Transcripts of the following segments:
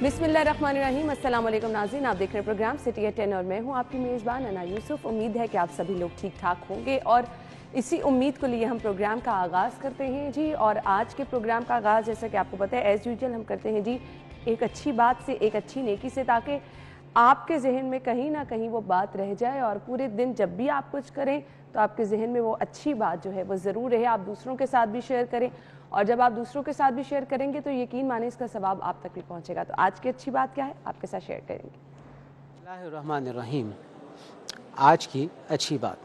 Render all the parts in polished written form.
बिस्मिल्लाहिर्रहमानिर्रहीम। अस्सलाम वालेकुम नाज़रीन, आप देख रहे हैं प्रोग्राम सिटी एट 10 और मैं हूं आपकी मेज़बान अना यूसुफ। उम्मीद है कि आप सभी लोग ठीक ठाक होंगे और इसी उम्मीद को लिए हम प्रोग्राम का आगाज़ करते हैं जी। और आज के प्रोग्राम का आगाज़ जैसा कि आपको पता है एज़ यूजुअल हम करते हैं जी एक अच्छी बात से, एक अच्छी नेकी से, ताकि आपके जहन में कहीं ना कहीं वो बात रह जाए और पूरे दिन जब भी आप कुछ करें तो आपके जहन में वो अच्छी बात जो है वो ज़रूर रहे। आप दूसरों के साथ भी शेयर करें और जब आप दूसरों के साथ भी शेयर करेंगे तो यकीन माने इसका सवाब आप तक भी पहुंचेगा। तो आज की अच्छी बात क्या है आपके साथ शेयर करेंगे। बिस्मिल्लाहिर्रहमानिर्रहीम। आज की अच्छी बात,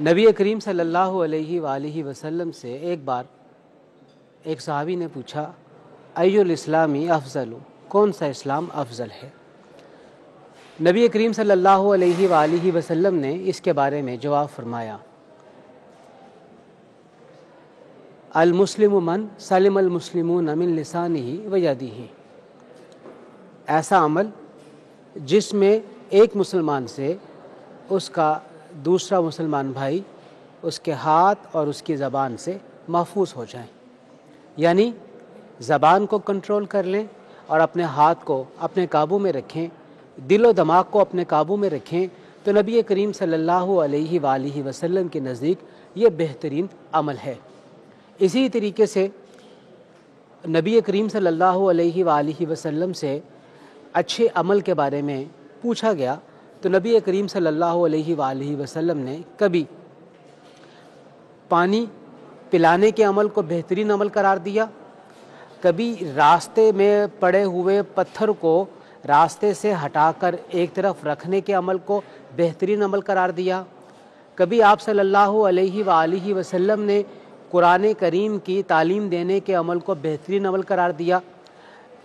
नबी करीम सल्लल्लाहु अलैहि वसल्लम से एक बार एक सहाबी ने पूछा, अय्युल इस्लामी अफजल, कौन सा इस्लाम अफजल है। नबी करीम सल्लल्लाहु अलैहि वसल्लम ने इसके बारे में जवाब फरमाया, अल मुस्लिम मन सलिम अल मुस्लिमून मिन लिसानिही व यदिही। ऐसा अमल जिसमें एक मुसलमान से उसका दूसरा मुसलमान भाई उसके हाथ और उसकी ज़बान से महफूज हो जाए, यानी ज़बान को कंट्रोल कर लें और अपने हाथ को अपने काबू में रखें, दिलो दिमाग को अपने काबू में रखें। तो नबी करीम सल्लल्लाहु अलैहि वसल्लम के नज़दीक ये बेहतरीन अमल है। इसी तरीके से नबी करीम सल्लल्लाहु अलैहि वसल्लम से अच्छे अमल के बारे में पूछा गया तो नबी करीम सल्लल्लाहु अलैहि वसल्लम ने कभी पानी पिलाने के अमल को बेहतरीन अमल करार दिया, कभी रास्ते में पड़े हुए पत्थर को रास्ते से हटाकर एक तरफ रखने के अमल को बेहतरीन अमल करार दिया, कभी आप सल्लल्लाहु अलैहि वसल्लम ने कुरान करीम की तालीम देने के अमल को बेहतरीन अमल करार दिया।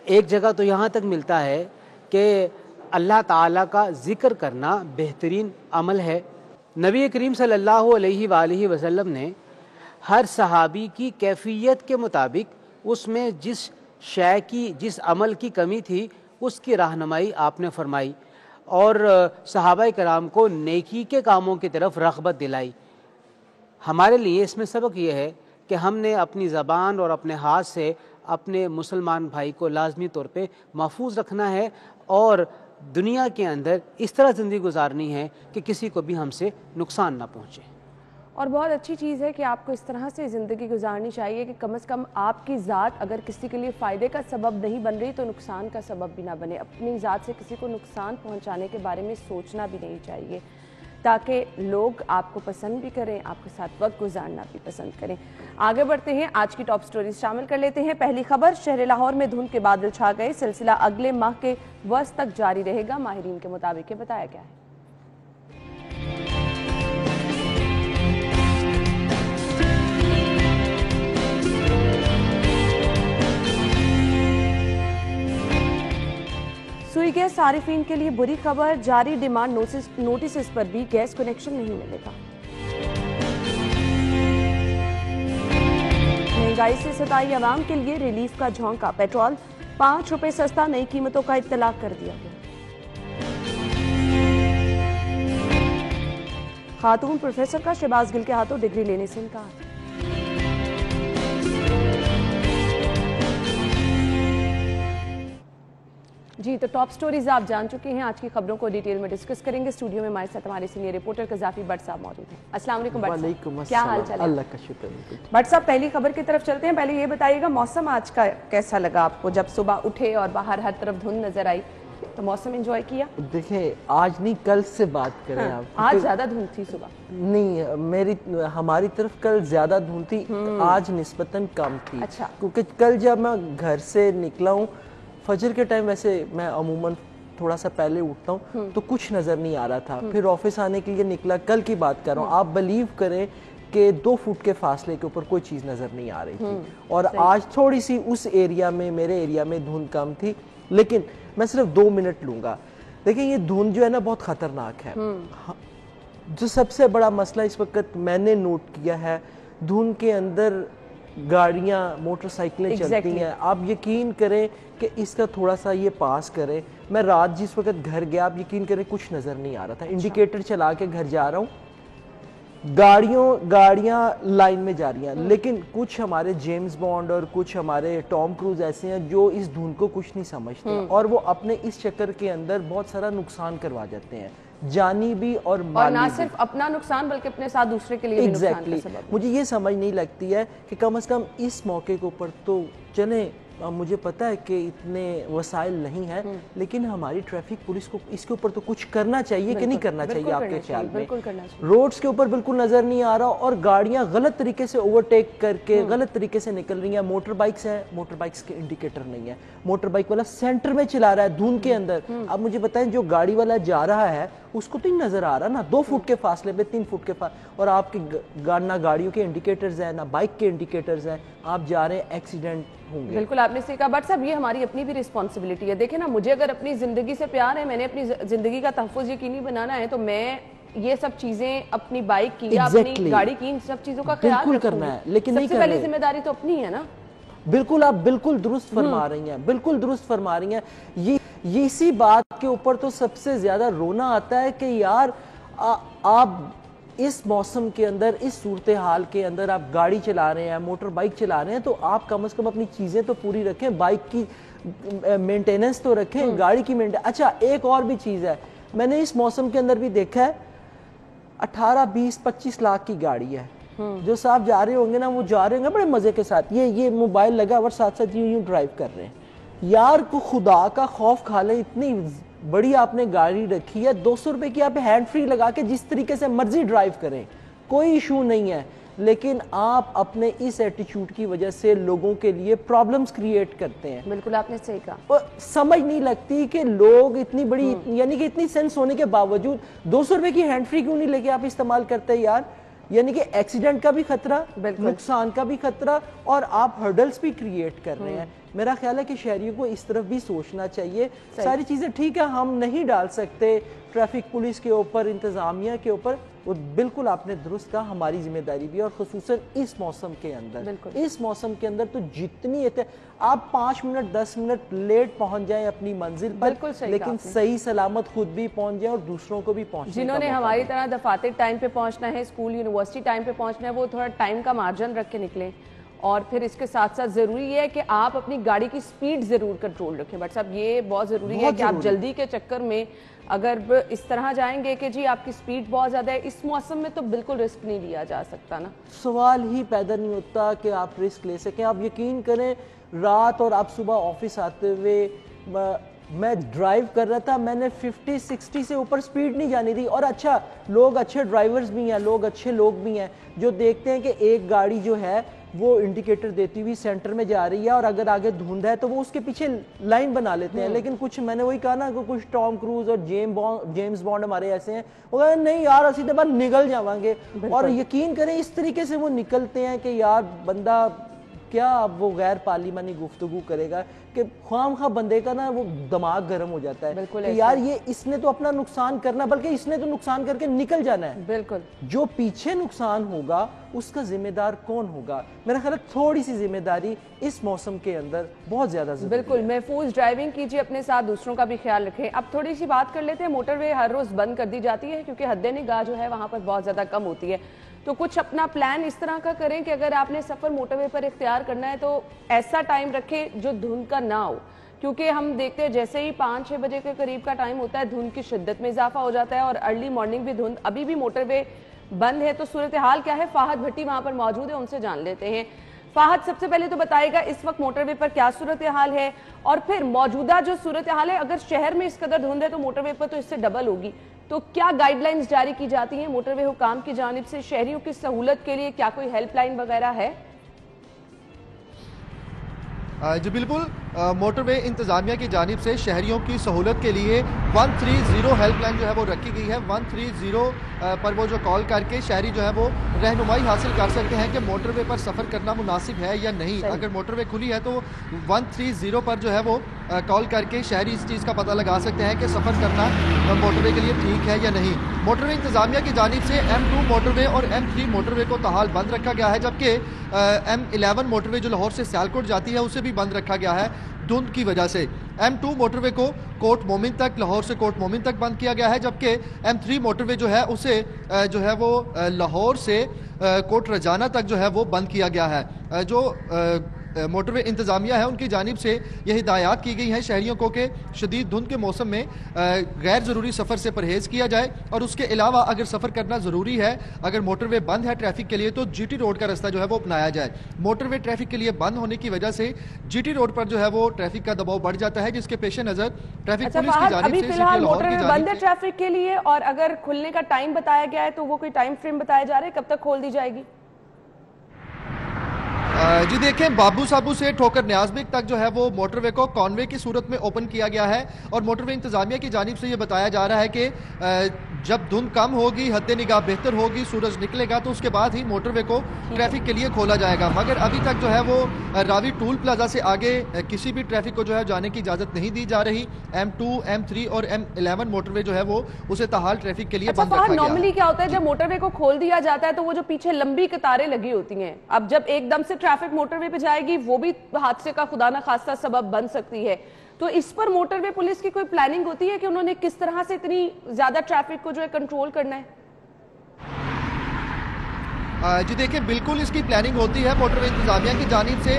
एक जगह तो यहाँ तक मिलता है कि अल्लाह ताला का ज़िक्र करना बेहतरीन अमल है। नबी करीम सल्लल्लाहु अलैहि वसल्लम ने हर सहाबी की कैफियत के मुताबिक उसमें जिस शय की, जिस अमल की कमी थी उसकी रहनुमाई आपने फरमाई और सहाबाए कराम को नेकी के कामों की तरफ रग़बत दिलाई। हमारे लिए इसमें सबक ये है कि हमने अपनी ज़बान और अपने हाथ से अपने मुसलमान भाई को लाजमी तौर पे महफूज रखना है और दुनिया के अंदर इस तरह ज़िंदगी गुजारनी है कि किसी को भी हमसे नुकसान ना पहुँचे। और बहुत अच्छी चीज़ है कि आपको इस तरह से ज़िंदगी गुजारनी चाहिए कि कम से कम आपकी ज़ात अगर किसी के लिए फ़ायदे का सबब नहीं बन रही तो नुकसान का सबब भी ना बने। अपनी ज़ात से किसी को नुकसान पहुंचाने के बारे में सोचना भी नहीं चाहिए ताकि लोग आपको पसंद भी करें, आपके साथ वक्त गुजारना भी पसंद करें। आगे बढ़ते हैं, आज की टॉप स्टोरीज शामिल कर लेते हैं। पहली खबर, शहर लाहौर में धुंध के बादल छा गए, सिलसिला अगले माह के वस्त तक जारी रहेगा। माहिरीन के मुताबिक ये बताया गया है। सुई गैस सारिफीन के लिए बुरी खबर, जारी डिमांड नोटिस पर भी गैस कनेक्शन नहीं मिलेगा। महंगाई से सताई अवाम के लिए रिलीफ का झोंका, पेट्रोल 5 रुपए सस्ता, नई कीमतों का इत्तलाक कर दिया गया। खातून प्रोफेसर का शहबाज गिल के हाथों डिग्री लेने से इनकार। जी तो टॉप स्टोरीज आप जान चुके हैं। आज की खबरों को डिटेल में डिस्कस करेंगे। स्टूडियो में हमारे साथ हमारे सीनियर रिपोर्टर कज़ाफी भट्ट साहब मौजूद हैं। अस्सलाम वालेकुम भट्ट साहब, क्या हाल चाल है? अल्लाह का शुक्र। भट्ट साहब, पहली खबर की तरफ चलते हैं। पहले ये बताइएगा मौसम आज का कैसा लगा आपको? जब सुबह उठे और बाहर हर तरफ धुंध नजर आई तो मौसम एंजॉय किया? देखिए, आज नहीं कल से बात करें आप। आज ज्यादा धुंध थी सुबह? नहीं, हमारी तरफ कल ज्यादा धुंध थी, आज निस्बतन कम थी। अच्छा। क्योंकि कल जब मैं घर से निकला हूँ फजर के टाइम, वैसे मैं अमूमन थोड़ा सा पहले उठता हूँ तो कुछ नज़र नहीं आ रहा था, फिर ऑफिस आने के लिए निकला, कल की बात कर रहा हूँ, आप बिलीव करें कि 2 फुट के फासले के ऊपर कोई चीज़ नज़र नहीं आ रही थी। और आज थोड़ी सी उस एरिया में, मेरे एरिया में धुंध कम थी, लेकिन मैं सिर्फ 2 मिनट लूँगा। देखिए, ये धुंध जो है ना बहुत ख़तरनाक है। जो सबसे बड़ा मसला इस वक्त मैंने नोट किया है, धुंध के अंदर गाड़ियाँ, मोटरसाइकिलें चलती हैं। आप यकीन करें कि इसका थोड़ा सा ये पास करें। मैं रात जिस वक्त घर गया, आप यकीन करें कुछ नज़र नहीं आ रहा था। इंडिकेटर चला के घर जा रहा हूँ, گاڑیاں لائن میں جا رہی ہیں، لیکن کچھ ہمارے جیمز بانڈ اور کچھ ہمارے ٹام کروز ایسے ہیں جو اس دھن کو کچھ نہیں سمجھتے اور وہ اپنے اس چکر کے اندر بہت سارا نقصان کروا جاتے ہیں، جانی بھی اور مالی بھی۔ اور نہ صرف اپنا نقصان بلکہ اپنے ساتھ دوسرے کے لیے بھی نقصان کا سبب۔ مجھے یہ سمجھ نہیں لگتی ہے کہ کم از کم اس موقع کے اوپر تو چلیں، مجھے پتا ہے کہ اتنے وسائل نہیں ہیں، لیکن ہماری ٹریفک پولیس کو اس کے اوپر تو کچھ کرنا چاہیے کہ نہیں کرنا چاہیے آپ کے خیال میں؟ روڈز کے اوپر بالکل نظر نہیں آ رہا اور گاڑیاں غلط طریقے سے اوورٹیک کر کے غلط طریقے سے نکل رہی ہیں، موٹر بائکس ہیں، موٹر بائکس کے انڈیکیٹر نہیں ہے، موٹر بائک والا سینٹر میں چلا رہا ہے دھند کے اندر۔ اب مجھے بتائیں جو گاڑی والا جا رہا ہے اس کو تو نہیں نظر آ رہا نا، 2 فٹ کے فاصلے پہ 3 فٹ کے اور آپ کی نہ گاڑیوں کے انڈیکیٹرز ہیں نہ بائک کے انڈیکیٹرز ہیں، آپ جا رہے ہیں ایکسیڈنٹ ہوں گے۔ بالکل آپ نے صحیح کہا بٹ صاحب، یہ ہماری اپنی بھی رسپانسبلٹی ہے۔ دیکھیں نا، مجھے اگر اپنی زندگی سے پیار ہے، میں نے اپنی زندگی کا تحفظ یقینی بنانا ہے، تو میں یہ سب چیزیں اپنی بائک کی یا اپنی گاڑی کی ان سب چیزوں کا خیال کرنا ہے، لیکن سب سے پہلی ذمہ داری تو اپنی ہے نا۔ بالکل، آپ بالکل درست فرما رہی ہیں، بالکل درست فرما رہی ہیں۔ یہ اسی بات کے اوپر تو سب سے زیادہ رونا آتا ہے کہ یار آپ اس موسم کے اندر، اس صورتحال کے اندر آپ گاڑی چلا رہے ہیں، موٹر بائک چلا رہے ہیں، تو آپ کم از کم اپنی چیزیں تو پوری رکھیں، بائک کی مینٹیننس تو رکھیں، گاڑی کی مینٹیننس۔ اچھا ایک اور بھی چیز ہے، میں نے اس موسم کے اندر بھی دیکھا ہے 18 20 25 لاکھ کی گاڑی ہے، جو صاحب جا رہے ہوں گے نا، وہ جا رہے ہوں گے بڑے مزے کے ساتھ، یہ موبائل لگا اور ساتھ ساتھ یوں ڈرائیو کر رہے ہیں۔ یار کو خدا کا خوف کھا لیں، اتنی بڑی آپ نے گاڑی رکھی ہے، 200 روپے کی آپ ہینڈ فری لگا کے جس طریقے سے مرضی ڈرائیو کریں، کوئی ایشو نہیں ہے، لیکن آپ اپنے اس ایٹیچیوڈ کی وجہ سے لوگوں کے لیے پرابلمز کریٹ کرتے ہیں۔ بالکل آپ نے صحیح کہا۔ سمجھ نہیں لگتی کہ لوگ اتنی بڑی یعنی کہ اتنی سینس ہونے کے باوجود 200 روپے کی ہینڈ فری کیوں نہیں لے کے آپ استعمال کرتے یار؟ یعنی کہ ایکسیڈنٹ کا بھی خطرہ، نقصان کا بھی خطرہ، اور آپ ہرڈلز بھی کریٹ کر رہے ہیں۔ میرا خیال ہے کہ شہریوں کو اس طرف بھی سوچنا چاہیے۔ ساری چیزیں ٹھیک ہے، ہم نہیں ڈال سکتے ٹریفک پولیس کے اوپر، انتظامیہ کے اوپر، وہ بالکل آپ نے درست کہا، ہماری ذمہ داری بھی ہے، اور خصوصاً اس موسم کے اندر، اس موسم کے اندر تو جتنی آپ 5 منٹ 10 منٹ لیٹ پہنچ جائیں اپنی منزل پر، لیکن صحیح سلامت خود بھی پہنچ جائیں اور دوسروں کو بھی پہنچنے کا موقع جنہوں نے ہماری طرح دفاتر ٹائم پہ پہنچنا ہے، اسکول یونیورسٹی ٹائم پہ پہنچنا ہے، وہ تھوڑا ٹائم کا مارجن رکھ کے نکلیں۔ اور پھر اس کے ساتھ ساتھ ضروری ہے کہ آپ اپنی گاڑی کی سپیڈ ضرور کنٹرول رکھیں۔ بٹ صاحب یہ بہت ضروری ہے کہ آپ جلدی کے چکر میں اگر اس طرح جائیں گے کہ جی آپ کی سپیڈ بہت زیادہ ہے، اس موسم میں تو بالکل رسک نہیں لیا جا سکتا نا۔ سوال ہی پیدا نہیں ہوتا کہ آپ رسک لے سکیں۔ آپ یقین کریں، رات اور آپ صبح آفس آتے ہوئے میں ڈرائیو کر رہا تھا، میں نے 50 60 سے اوپر سپیڈ نہیں جانی تھی، اور اچھا لوگ اچھے ڈرائیورز بھی ہیں، لوگ اچھے لوگ بھی ہیں جو دیکھتے ہیں کہ ایک گاڑی جو ہے وہ انڈیکیٹر دیتی ہوئی سینٹر میں جا رہی ہے اور اگر آگے دھند ہے تو وہ اس کے پیچھے لائن بنا لیتے ہیں۔ لیکن کچھ میں نے وہی کہا نا کہ کچھ ٹام کروز اور جیمز بانڈ ہمارے ایسے ہیں، وہ کہتے ہیں نہیں یار سیدھے بعد نکل جاؤں گے، اور یقین کریں اس طریقے سے وہ نکلتے ہیں کہ یار بندہ کیا اب وہ غیر پارلیمانی گفتگو کرے گا کہ خواہ خواہ بندے کا نا وہ دماغ گرم ہو جاتا ہے کہ یار یہ اس نے تو اپنا نقصان کرنا، بلکہ اس نے تو نقصان کر کے نکل جانا ہے۔ بالکل جو پیچھے نقصان ہوگا اس کا ذمہ دار کون ہوگا؟ میرا خیال ہے تھوڑی سی ذمہ داری اس موسم کے اندر بہت زیادہ ضروری ہے۔ بالکل محفوظ ڈرائیونگ کیجیے، اپنے ساتھ دوسروں کا بھی خیال رکھیں۔ اب تھوڑی سی بات کر لیتے ہیں، موٹر وے ہر روز بند کر دی جاتی ہے کیونکہ حد نگاہ جو ہے وہاں پر بہت زیادہ کم ہوتی ہے، تو کچھ اپنا پلان اس طرح کا کریں کہ اگر آپ نے سفر موٹر وے پر اختیار کرنا ہے تو ایسا ٹائم رکھیں جو دھند کا نہ ہو، کیونکہ ہم دیکھتے ہیں جیسے ہی 5-6 بجے کے قریب کا ٹائم ہوتا ہے دھند کی شدت میں اضافہ ہو جاتا ہے، اور ارلی مارننگ بھی دھند، ابھی بھی موٹر وے بند ہے۔ تو صورتحال کیا ہے؟ فاہد بھٹی وہاں پر موجود ہے، ان سے جان لیتے ہیں۔ فاہد، سب سے پہلے تو بتائے گا اس وقت موٹر وے پر کیا صورتحال ہے، اور پھر موجودہ جو صورتحال ہے، اگر شہر میں اس قدر دھند ہے تو موٹر وے پر تو اس سے ڈبل ہوگی، تو کیا گائیڈ لائنز جاری کی جاتی ہیں موٹر وے حکام کی جانب سے شہریوں کی سہولت کے لیے؟ کیا کوئی ہیلپ لائن وغیرہ ہے؟ جی بالکل، موٹر وے انتظامیہ کی جانب سے شہریوں کی سہولت کے لیے 130 ہیلپ لائن جو ہے وہ رکھی گئی ہے۔ 130 پر وہ جو کال کر کے شہری جو ہے وہ رہنمائی حاصل کر سکتے ہیں کہ موٹر وے پر سفر کرنا مناسب ہے یا نہیں۔ اگر موٹر وے کھلی ہے تو 130 پر جو ہے وہ کال کر کے شہری اس چیز کا پتہ لگا سکتے ہیں کہ سفر کرنا موٹر وے کے لیے ٹھیک ہے یا نہیں۔ موٹر وے انتظامیہ کی جانب سے M2 موٹر وے اور M3 موٹر وے کو تاحال بند رکھا گیا ہے، جبکہ M11 موٹر وے جو لاہور سے سیالکوٹ جاتی ہے اسے بھی بند رکھا گیا ہے دھند کی وجہ سے۔ M2 मोटरवे को कोट मोमिन तक, लाहौर से कोट मोमिन तक बंद किया गया है, जबकि M3 मोटरवे जो है उसे जो है वो लाहौर से कोट रजाना तक जो है वो बंद किया गया है। जो मोटरवे इंतजामिया है उनकी जानिब से ये हिदायत की गई है शहरियों को कि शदीद धुंध के मौसम में गैर ज़रूरी सफ़र से परहेज़ किया जाए, और उसके अलावा अगर सफ़र करना ज़रूरी है, अगर मोटरवे बंद है ट्रैफिक के लिए, तो GT रोड का रास्ता जो है वो अपनाया जाए। मोटरवे ट्रैफिक के लिए बंद होने की वजह से GT रोड पर जो है वो ट्रैफिक का दबाव बढ़ जाता है, जिसके पेश नज़र ट्रैफिक पुलिस की जानिब से फिलहाल मोटरवे बंद है ट्रैफिक के लिए, और अगर खुलने का टाइम बताया गया है तो वो कोई टाइम फ्रेम बताया जा रहा है, कब तक खोल दी जाएगी? जी देखें, बाबू साबू से ठोकर न्याज़बिग तक जो है वो मोटरवे को कॉनवे की सूरत में ओपन किया गया है, और मोटरवे इंतजामिया की जानिब से ये बताया जा रहा है कि जब धुंध कम होगी, हद्दे निगाह बेहतर होगी, सूरज निकलेगा, तो उसके बाद ही मोटरवे को ट्रैफिक के लिए खोला जाएगा। मगर अभी तक जो है वो रावी टूल प्लाजा से आगे किसी भी ट्रैफिक को जो है जाने की इजाज़त नहीं दी जा रही। M2, M3 और M11 मोटरवे जो है वो उसे ताहाल ट्रैफिक के लिए बंद रखा गया। नॉर्मली क्या होता है, जब मोटरवे को खोल दिया जाता है तो वो जो पीछे लंबी कतारें लगी होती हैं, अब जब एकदम से ट्रैफिक मोटरवे पे जाएगी, वो भी हादसे का खुदा ना खास्ता सबब बन सकती है। तो इस पर मोटरवे पुलिस की कोई प्लानिंग होती है कि उन्होंने किस तरह से इतनी ज्यादा ट्रैफिक को जो है कंट्रोल करना है? जी देखिए, बिल्कुल इसकी प्लानिंग होती है मोटरवे इंतजामिया की जानिब से।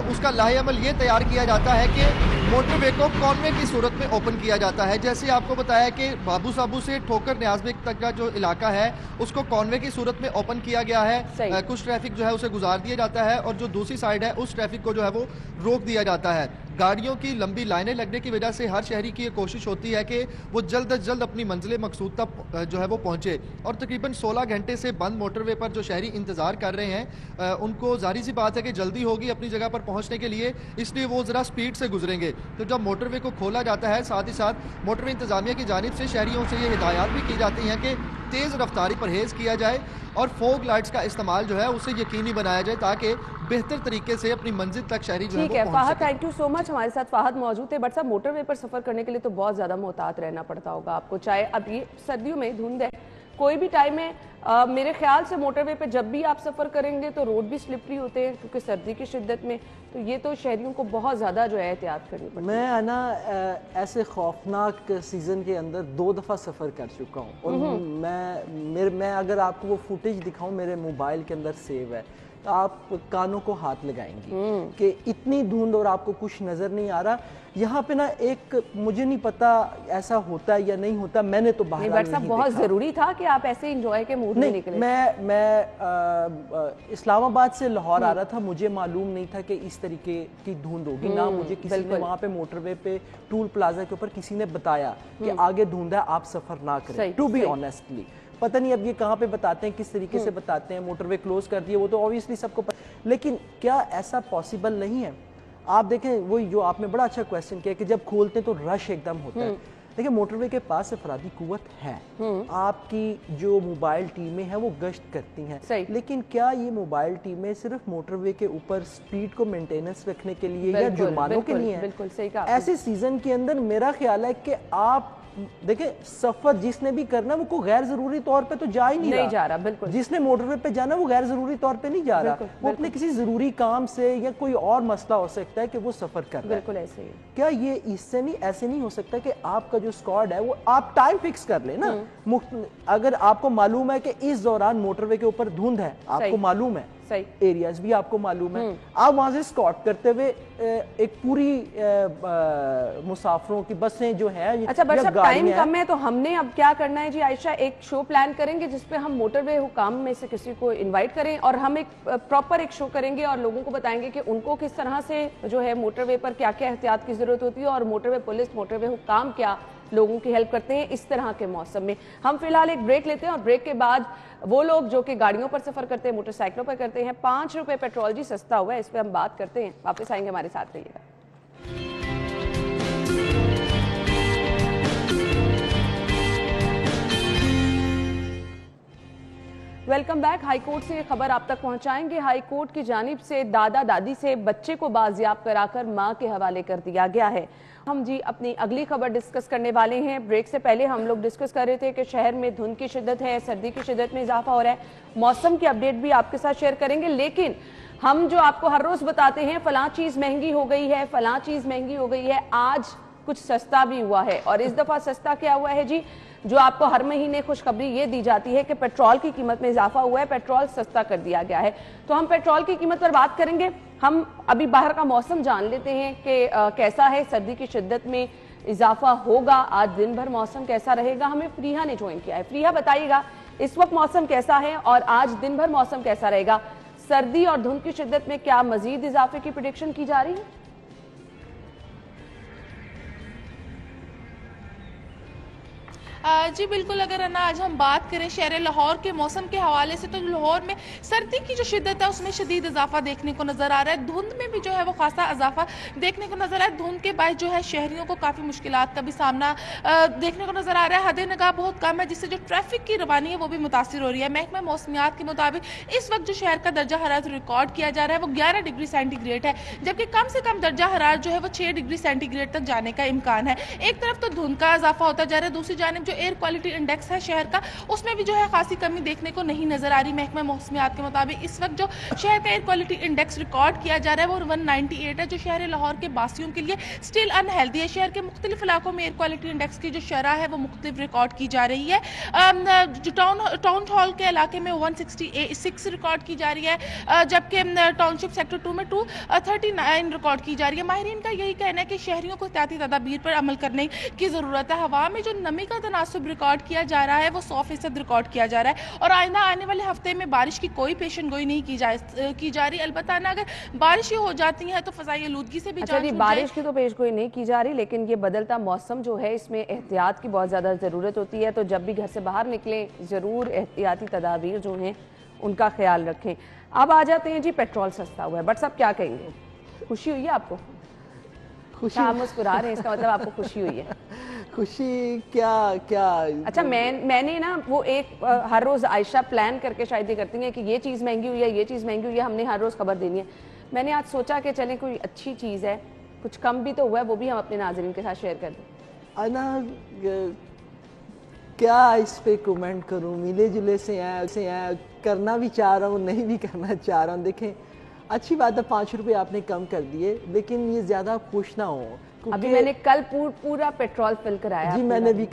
उसका लाहेअमल ये तैयार किया जाता है कि मोटरवे को कॉनवे की सूरत में ओपन किया जाता है। जैसे आपको बताया कि बाबू साबू से ठोकर न्याज़बिग तक का जो इलाका है उसको कॉनवे की सूरत में ओपन किया गया है। कुछ ट्रैफिक जो है उसे गुजार दिया जाता है, और जो दूसरी साइड है उस ट्रैफिक को जो है वो रोक दिया जाता है। गाड़ियों की लंबी लाइनें लगने की वजह से हर शहरी की ये कोशिश होती है कि वो जल्द अज जल्द अपनी मंजिल मकसूद तक जो है वो पहुंचे, और तकरीबन 16 घंटे से बंद मोटरवे पर जो शहरी इंतजार कर रहे हैं उनको जाहिर सी बात है कि जल्दी होगी अपनी जगह पर पहुंचने के लिए, इसलिए वो ज़रा स्पीड से गुजरेंगे। तो जब मोटरवे को खोला जाता है, साथ ही साथ मोटरवे इंतजामिया की जानिब से शहरियों से ये हिदायत भी की जाती हैं कि तेज़ रफ्तारी परहेज़ किया जाए, और फोग लाइट्स का इस्तेमाल जो है उसे यकीनी बनाया जाए ताकि बेहतर तरीके से अपनी मंजिल तक शहरी जो है वो पहुंच सके। Fahad, thank you so much. हमारे साथ फाहद मौजूद है। बट साहब, मोटरवे पर सफर करने के लिए तो बहुत ज्यादा मोहतात रहना पड़ता होगा आपको, चाहे अब ये सर्दियों में धुंध है, कोई भी टाइम है। मेरे ख्याल से मोटरवे पे जब भी आप सफ़र करेंगे तो रोड भी स्लिपरी होते हैं क्योंकि सर्दी की शिद्दत में, तो ये तो शहरियों को बहुत ज़्यादा जो है एहतियात करनी पड़ती है। मैं ना ऐसे खौफनाक सीज़न के अंदर 2 दफ़ा सफ़र कर चुका हूँ, और मैं अगर आपको वो फुटेज दिखाऊं मेरे मोबाइल के अंदर सेव है, तो आप कानों को हाथ लगाएंगे कि इतनी धुंध और आपको कुछ नज़र नहीं आ रहा। यहाँ पे ना एक, मुझे नहीं पता ऐसा होता है या नहीं होता, मैंने तो बाहर नहीं बहुत ज़रूरी था कि आप ऐसे एंजॉय के मूड में निकले। मैं इस्लामाबाद से लाहौर आ रहा था, मुझे मालूम नहीं था कि इस तरीके की धुंध होगी, ना मुझे किसी ने वहाँ पे मोटरवे पे टूल प्लाजा के ऊपर किसी ने बताया कि आगे धुंध है, आप सफ़र ना करें। टू बी ऑनेस्टली पता नहीं अब ये कहाँ पे बताते हैं, किस तरीके से बताते हैं, मोटरवे क्लोज कर दिए, वो तो ऑब्वियसली सबको पता। लेकिन क्या ऐसा पॉसिबल नहीं है? आप देखें, वो जो आपने बड़ा अच्छा क्वेश्चन किया कि जब खोलते हैं तो रश एकदम होता है। देखिए, मोटरवे के पास अफरादी कुव्वत है, आपकी जो मोबाइल टीमें हैं वो गश्त करती हैं, लेकिन क्या ये मोबाइल टीमें सिर्फ मोटरवे के ऊपर स्पीड को मेंटेनेंस रखने के लिए या जुर्मानों के लिए हैं? बिल्कुल सही कहा। ऐसे सीजन के अंदर मेरा ख्याल है कि आप देखिए, सफर जिसने भी करना वो कोई गैर जरूरी तौर पे तो जा ही नहीं जा रहा। बिल्कुल, जिसने मोटरवे पे जाना वो गैर जरूरी तौर पे नहीं जा रहा, वो अपने किसी जरूरी काम से या कोई और मसला हो सकता है कि वो सफर कर रहा है। बिल्कुल ऐसे ही। क्या ये इससे नहीं, ऐसे नहीं हो सकता कि आपका जो स्क्वाड है वो आप टाइम फिक्स कर ले ना? अगर आपको मालूम है कि इस दौरान मोटरवे के ऊपर धुंध है, आपको मालूम है, एरियाज भी आपको मालूम है, आप वहां से स्कॉट करते हुए एक पूरी मुसाफिरों की बसें जो है, अच्छा बट साहब टाइम कम है, तो हमने अब क्या करना है जी आयशा, एक शो प्लान करेंगे जिसपे हम मोटरवे हुकाम में से किसी को इनवाइट करें और हम एक प्रॉपर एक शो करेंगे और लोगों को बताएंगे कि उनको किस तरह से जो है मोटरवे पर क्या क्या एहतियात की जरूरत होती है और मोटरवे पुलिस, मोटरवे हुकाम क्या लोगों की हेल्प करते हैं इस तरह के मौसम में। हम फिलहाल एक ब्रेक लेते हैं और ब्रेक के बाद वो लोग जो कि गाड़ियों पर सफर करते हैं, मोटरसाइकिलों पर करते हैं, 5 रुपए पेट्रोल जी सस्ता हुआ है, इस पे हम बात करते हैं। वापस आएंगे, हमारे साथ रहिएगा। Welcome back. हाईकोर्ट से खबर आप तक पहुंचाएंगे। हाईकोर्ट की जानिब से दादा दादी से बच्चे को बाजियाब कराकर मां के हवाले कर दिया गया है। हम जी अपनी अगली खबर डिस्कस करने वाले हैं। ब्रेक से पहले हम लोग डिस्कस कर रहे थे कि शहर में धुंध की शिद्दत है, सर्दी की शिद्दत में इजाफा हो रहा है, मौसम की अपडेट भी आपके साथ शेयर करेंगे, लेकिन ہم جو آپ کو ہر روز بتاتے ہیں فلاں چیز مہنگی ہو گئی ہے، فلاں چیز مہنگی ہو گئی ہے، آج کچھ سستا بھی ہوا ہے. اور اس دفعہ سستا کیا ہوا ہے جی؟ جو آپ کو ہر مہینے خوشخبری یہ دی جاتی ہے کہ پیٹرول کی قیمت میں اضافہ ہوا ہے، پیٹرول سستا کر دیا گیا ہے. تو ہم پیٹرول کی قیمت پر بات کریں گے. ہم ابھی باہر کا موسم جان لیتے ہیں کہ کیسا ہے. سردی کی شدت میں اضافہ ہوگا. آج دن بھر موسم کیسا رہے گا؟ ہمیں فریحہ نے جوائن کیا ہے. فریحہ بتائیے گا اس وقت موسم کیسا ہے اور آج دن بھر موسم کیسا رہے گا؟ سردی اور دھند کی شدت میں کیا مزید اضافے کی پریڈکشن کی جا رہی ہے؟ جی بالکل. اگر آج ہم بات کریں شہر لاہور کے موسم کے حوالے سے تو لاہور میں سردی کی جو شدت ہے اس میں شدید اضافہ دیکھنے کو نظر آ رہا ہے. دھند میں بھی جو ہے وہ خاصا اضافہ دیکھنے کو نظر آ رہا ہے. دھند کے باعث جو ہے شہریوں کو کافی مشکلات کا بھی سامنا دیکھنے کو نظر آ رہا ہے. حد نگاہ بہت کم ہے جس سے جو ٹریفک کی روانی ہے وہ بھی متاثر ہو رہی ہے. محکمہ موسمیات کے مطابق اس وقت جو شہر کا درجہ حرارت ریکارڈ کیا جا رہا ہے وہ 11 ڈگری سینٹی گریڈ ہے، جبکہ کم سے کم درجہ حرارت جو ہے وہ 6 ڈگری سینٹی گریڈ تک جانے کا امکان ہے. ایک طرف تو دھند کا اضافہ ہوتا جا رہا ہے، دوسری جانب جو ایئر کوالٹی انڈیکس ہے شہر کا اس میں بھی جو ہے خاصی کمی دیکھنے کو نہیں نظر آ رہی. محکمہ موسمیات کے مطابق اس وقت جو شہر کا ایئر کوالٹی انڈیکس ریکارڈ کیا جا رہا ہے وہ 198 ہے، جو شہر لاہور کے باسیوں کے لیے سٹل ان ہیلدی ہے. شہر کے مختلف علاقوں میں ایئر کوالٹی انڈیکس کی جو شرح ہے وہ مختلف ریکارڈ کی جا رہی ہے. جو ٹاؤن ہال کے علاقے میں 166 ریکارڈ کی جا رہی ہے، جبکہ ٹاؤن شپ سیکٹر 2 میں 239 ریکارڈ کی جا رہی ہے. ماہرین کا یہی کہنا ہے کہ شہریوں کو احتیاطی تدابیر پر عمل کرنے کی ضرورت ہے. ہوا میں جو نمی کا تناسب ریکارڈ کیا جا رہا ہے وہ 100% ریکارڈ کیا جا رہا ہے اور آئندہ آنے والے ہفتے میں بارش کی کوئی پیشن گوئی نہیں کی جا رہی. البتہ اگر بارش ہی ہو جاتی ہے تو فضائی آلودگی سے بھی اچھا جی، بارش کی تو پیش گوئی نہیں کی جا رہی، لیکن یہ بدلتا موسم جو ہے اس میں احتیاط کی بہت زیادہ ضرورت ہوتی ہے. تو جب بھی گھر سے باہر نکلیں ضرور احتیاطی تدابیر جو ہیں ان کا خیال رکھیں. اب آ جاتے ہیں جی پیٹرول سستا ہوا ہے. بٹ صاحب کیا کہیں گے؟ خوشی ہوئی ہے آپ کو؟ خوشی آپ مسکرا رہے ہیں، اس کا مطلب آپ کو خوشی ہوئی ہے. خوشی کیا اچھا میں نے نا وہ ایک ہر روز عائشہ پلان کر کے شاید یہ کرتی ہیں کہ یہ چیز مہنگی ہوئی ہے، یہ چیز مہنگی ہوئی ہے، ہم نے ہر روز خبر دینی ہے. میں نے آج سوچا کہ چلیں کوئی اچھی چیز ہے، کچھ کم بھی تو ہوا ہے، وہ بھی ہم اپنے ناظرین کے ساتھ شیئر کر دیں. انا کیا اس پہ کومنٹ کروں، ملے جلے سے ہیں، کرنا بھی چاہ رہا ہوں نہیں بھی کرنا چاہ رہا ہوں. دیکھیں اچھی بات ہے 5 روپے آپ نے کم کر دیے، لیکن یہ زیادہ خوش نہ ہو. ابھی میں نے کل پورا پیٹرول فل کرایا. جی میں نے بھی